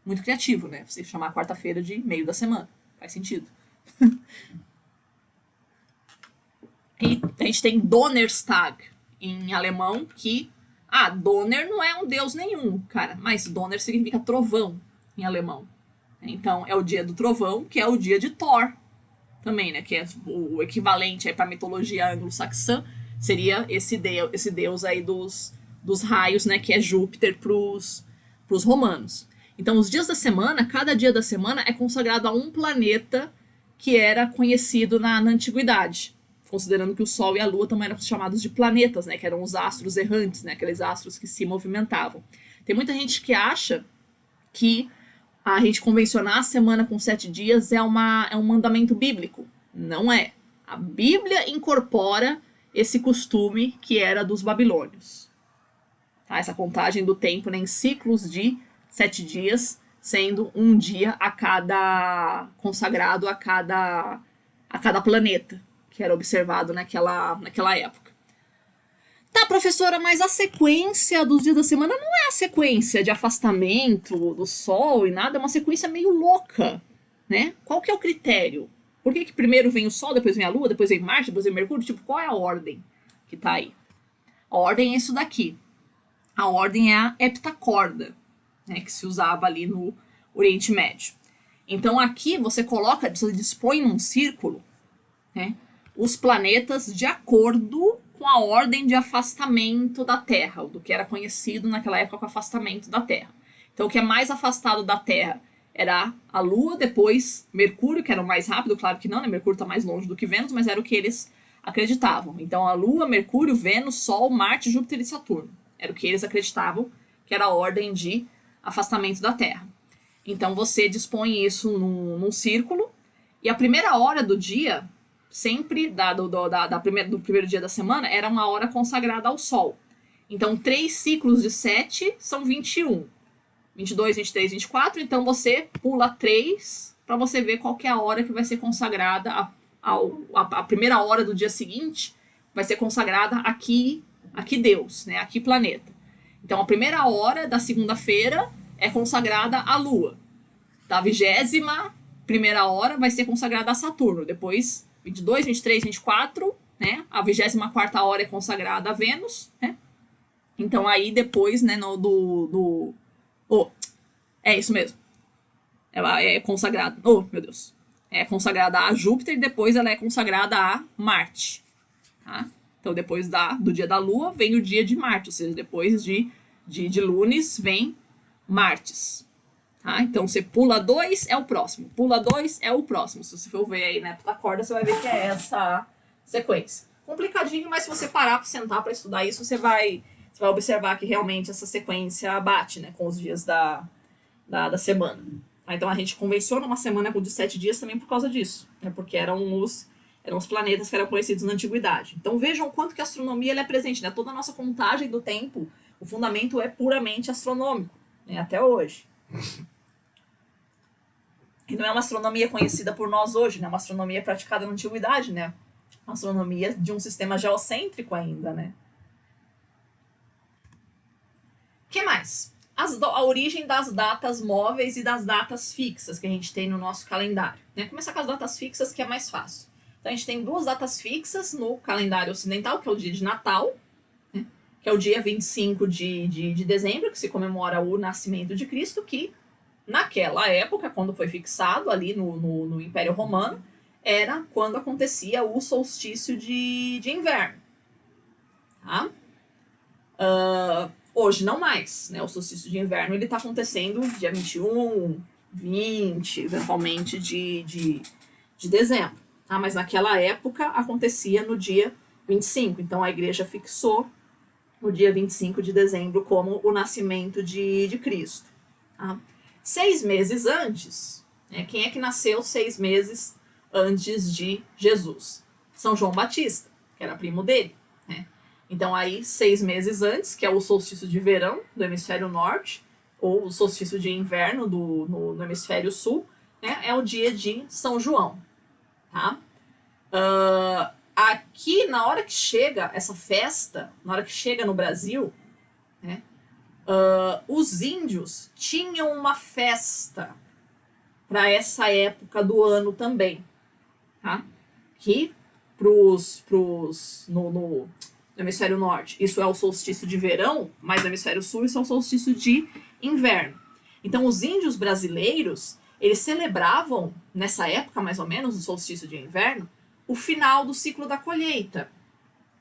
Muito criativo, né? Você chamar quarta-feira de meio da semana. Faz sentido. E a gente tem Donnerstag em alemão, que... Donner não é um deus nenhum, cara. Mas Donner significa trovão em alemão. Então, é o dia do trovão, que é o dia de Thor. Também, né? Que é o equivalente para a mitologia anglo-saxã. Seria esse deus aí dos raios, né? Que é Júpiter pros romanos. Então, os dias da semana, cada dia da semana é consagrado a um planeta que era conhecido na antiguidade, considerando que o Sol e a Lua também eram chamados de planetas, né, que eram os astros errantes, né, aqueles astros que se movimentavam. Tem muita gente que acha que a gente convencionar a semana com 7 dias é um mandamento bíblico. Não é. A Bíblia incorpora esse costume que era dos babilônios. Tá? Essa contagem do tempo, né, em ciclos de 7 dias, sendo um dia a cada consagrado a cada planeta que era observado naquela época. Tá, professora, mas a sequência dos dias da semana não é a sequência de afastamento do Sol e nada, é uma sequência meio louca, né? Qual que é o critério? Por que primeiro vem o Sol, depois vem a Lua, depois vem Marte, depois vem Mercúrio? Tipo, qual é a ordem que tá aí? A ordem é isso daqui. A ordem é a heptacorda, né, que se usava ali no Oriente Médio. Então aqui você dispõe num círculo, né, os planetas de acordo com a ordem de afastamento da Terra, do que era conhecido naquela época como afastamento da Terra. Então o que é mais afastado da Terra era a Lua, depois Mercúrio, que era o mais rápido, claro que não, né? Mercúrio está mais longe do que Vênus, mas era o que eles acreditavam. Então a Lua, Mercúrio, Vênus, Sol, Marte, Júpiter e Saturno. Era o que eles acreditavam que era a ordem de afastamento da Terra. Então você dispõe isso num círculo, e a primeira hora do dia, sempre do primeiro dia da semana, era uma hora consagrada ao Sol. Então 3 ciclos de 7 são 21. 22, 23, 24, então você pula 3 para você ver qual que é a hora que vai ser consagrada, a primeira hora do dia seguinte vai ser consagrada aqui Deus, né? Aqui planeta. Então a primeira hora da segunda-feira é consagrada à Lua. Da 21ª hora vai ser consagrada a Saturno. Depois 22, 23, 24, né? A 24ª hora é consagrada a Vênus, né? Então aí depois, né, é isso mesmo. Ela é consagrada. Oh, meu Deus. É consagrada a Júpiter e depois ela é consagrada a Marte. Tá? Então, depois do dia da Lua, vem o dia de Marte. Ou seja, depois de Lunes, vem Martes. Tá? Então, você pula 2, é o próximo. Pula 2, é o próximo. Se você for ver aí na corda, você vai ver que é essa sequência. Complicadinho, mas se você parar para sentar para estudar isso, você vai observar que realmente essa sequência bate, né, com os dias da semana. Então a gente convenciona uma semana de 7 dias também por causa disso, né, porque eram os planetas que eram conhecidos na antiguidade. Então vejam o quanto que a astronomia ela é presente, né? Toda a nossa contagem do tempo, o fundamento é puramente astronômico, né, até hoje. E não é uma astronomia conhecida por nós hoje, né? É uma astronomia praticada na antiguidade, né? Uma astronomia de um sistema geocêntrico ainda, né? O que mais? A origem das datas móveis e das datas fixas que a gente tem no nosso calendário. Né? Começar com as datas fixas, que é mais fácil. Então, a gente tem 2 datas fixas no calendário ocidental, que é o dia de Natal, né? Que é o dia 25 de dezembro, que se comemora o nascimento de Cristo, que naquela época, quando foi fixado ali no Império Romano, era quando acontecia o solstício de inverno. Tá? Hoje não mais, né? O solstício de inverno ele está acontecendo dia 21, 20, eventualmente de dezembro. Tá? Mas naquela época acontecia no dia 25. Então a igreja fixou o dia 25 de dezembro como o nascimento de Cristo. Tá? 6 meses antes, né? Quem é que nasceu 6 meses antes de Jesus? São João Batista, que era primo dele. Né? Então aí 6 meses antes, que é o solstício de verão do hemisfério norte, ou o solstício de inverno no hemisfério sul, né? É o dia de São João. Tá? Aqui, na hora que chega essa festa, na hora que chega no Brasil, né? Os índios tinham uma festa para essa época do ano também, tá? Que no hemisfério norte isso é o solstício de verão, mas no hemisfério sul isso é o solstício de inverno. Então os índios brasileiros, eles celebravam nessa época mais ou menos, o solstício de inverno, o final do ciclo da colheita.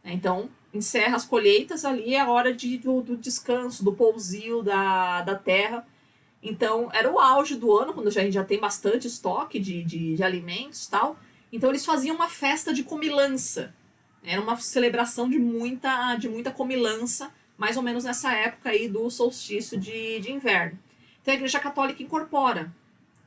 Então encerra as colheitas, ali é a hora do descanso, do pousio da terra. Então, era o auge do ano, quando a gente já tem bastante estoque de alimentos e tal. Então, eles faziam uma festa de comilança. Era uma celebração de muita comilança, mais ou menos nessa época aí do solstício de inverno. Então, a Igreja Católica incorpora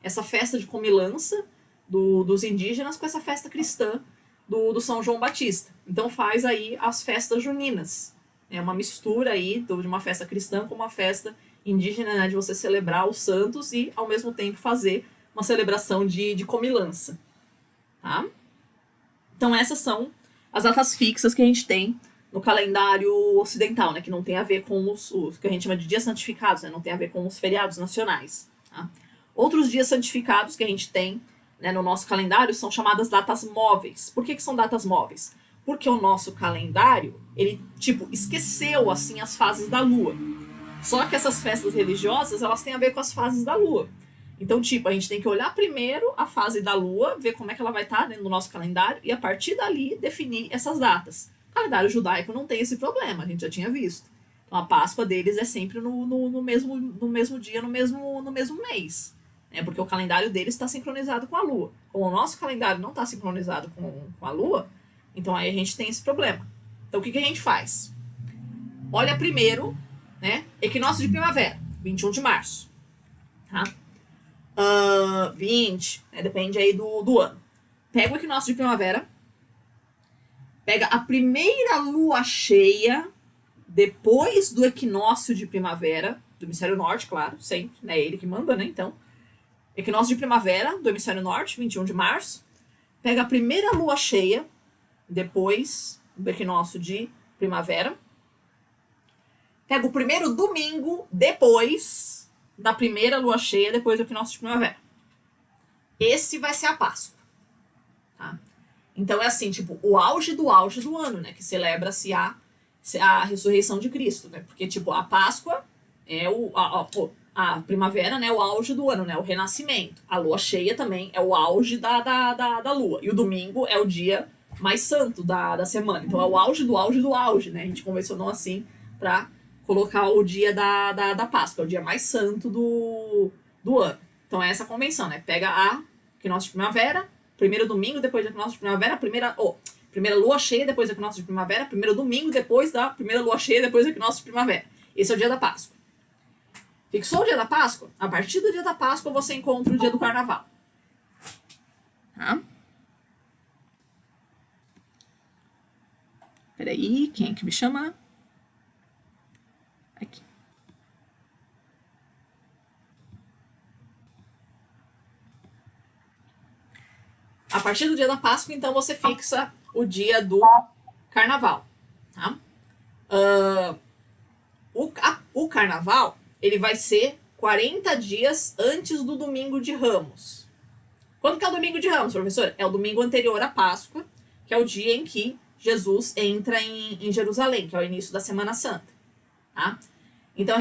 essa festa de comilança dos indígenas com essa festa cristã do São João Batista. Então, faz aí as festas juninas. É uma mistura aí de uma festa cristã com uma festa indígena, né, de você celebrar os santos e, ao mesmo tempo, fazer uma celebração de comilança. Tá? Então, essas são as datas fixas que a gente tem no calendário ocidental, né, que não tem a ver com os que a gente chama de dias santificados, né, não tem a ver com os feriados nacionais. Tá? Outros dias santificados que a gente tem, né, no nosso calendário são chamadas datas móveis. Por que são datas móveis? Porque o nosso calendário, ele, esqueceu, assim, as fases da lua. Só que essas festas religiosas, elas têm a ver com as fases da lua. Então, a gente tem que olhar primeiro a fase da lua, ver como é que ela vai estar dentro do nosso calendário, e a partir dali definir essas datas. O calendário judaico não tem esse problema, a gente já tinha visto. Então, a Páscoa deles é sempre no mesmo dia, no mesmo mês. Né? Porque o calendário deles está sincronizado com a lua. Como o nosso calendário não está sincronizado com a lua, então aí a gente tem esse problema. Então, o que a gente faz? Olha primeiro, né, equinócio de primavera, 21 de março. Tá? 20, né, depende aí do ano. Pega o equinócio de primavera, pega a primeira lua cheia depois do equinócio de primavera, do hemisfério norte, claro, sempre, né, ele que manda, né, então. Equinócio de primavera do hemisfério norte, 21 de março. Pega a primeira lua cheia depois do equinócio de primavera. Pega o primeiro domingo depois da primeira lua cheia, depois do equinócio de primavera. Esse vai ser a Páscoa. Tá? Então é assim, o auge do ano, né? Que celebra-se a ressurreição de Cristo, né? Porque, a Páscoa é a primavera, né? O auge do ano, né? O renascimento. A lua cheia também é o auge da lua. E o domingo é o dia mais santo da semana. Então é o auge do auge, né? A gente convencionou assim para colocar o dia da Páscoa, o dia mais santo do ano. Então é essa a convenção, né? Pega a equinócio de primavera, primeiro domingo depois do equinócio de primavera, primeira lua cheia depois do equinócio de primavera, primeiro domingo depois da primeira lua cheia depois do equinócio de primavera. Esse é o dia da Páscoa. Fixou o dia da Páscoa? A partir do dia da Páscoa você encontra o dia do Carnaval. Tá? Peraí, quem é que me chama? Aqui. A partir do dia da Páscoa, então, você fixa o dia do Carnaval. Tá? O Carnaval, ele vai ser 40 dias antes do Domingo de Ramos. Quando que é o Domingo de Ramos, professor? É o domingo anterior à Páscoa, que é o dia em que Jesus entra em Jerusalém, que é o início da Semana Santa. Tá? Então,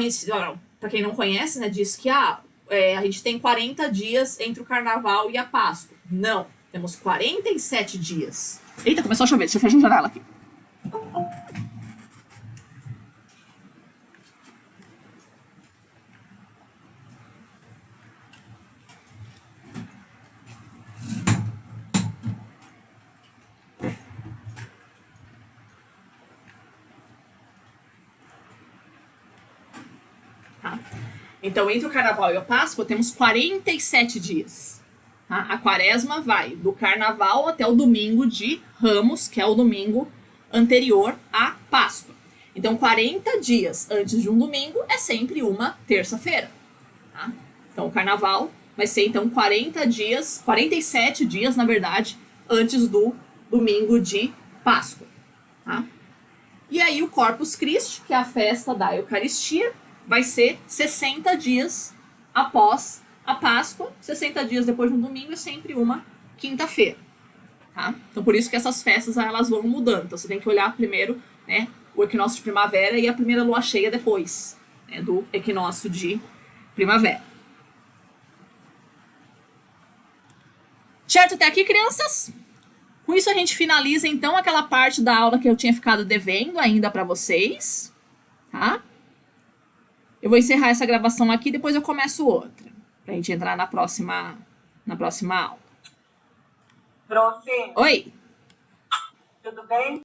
para quem não conhece, né, diz que a gente tem 40 dias entre o Carnaval e a Páscoa. Não, temos 47 dias. Eita, começou a chover, deixa eu fechar a janela aqui. Tá? Então, entre o Carnaval e a Páscoa, temos 47 dias. Tá? A quaresma vai do Carnaval até o domingo de Ramos, que é o domingo anterior à Páscoa. Então, 40 dias antes de um domingo é sempre uma terça-feira. Tá? Então, o Carnaval vai ser, então, 47 dias, na verdade, antes do domingo de Páscoa. Tá? E aí, o Corpus Christi, que é a festa da Eucaristia, vai ser 60 dias após a Páscoa. 60 dias depois de um domingo é sempre uma quinta-feira. Tá? Então, por isso que essas festas elas vão mudando. Então, você tem que olhar primeiro, né, o equinócio de primavera e a primeira lua cheia depois, né, do equinócio de primavera. Certo até aqui, crianças? Com isso, a gente finaliza, então, aquela parte da aula que eu tinha ficado devendo ainda para vocês. Tá? Eu vou encerrar essa gravação aqui, depois eu começo outra, pra gente entrar na próxima aula. Prof, Oi! tudo bem?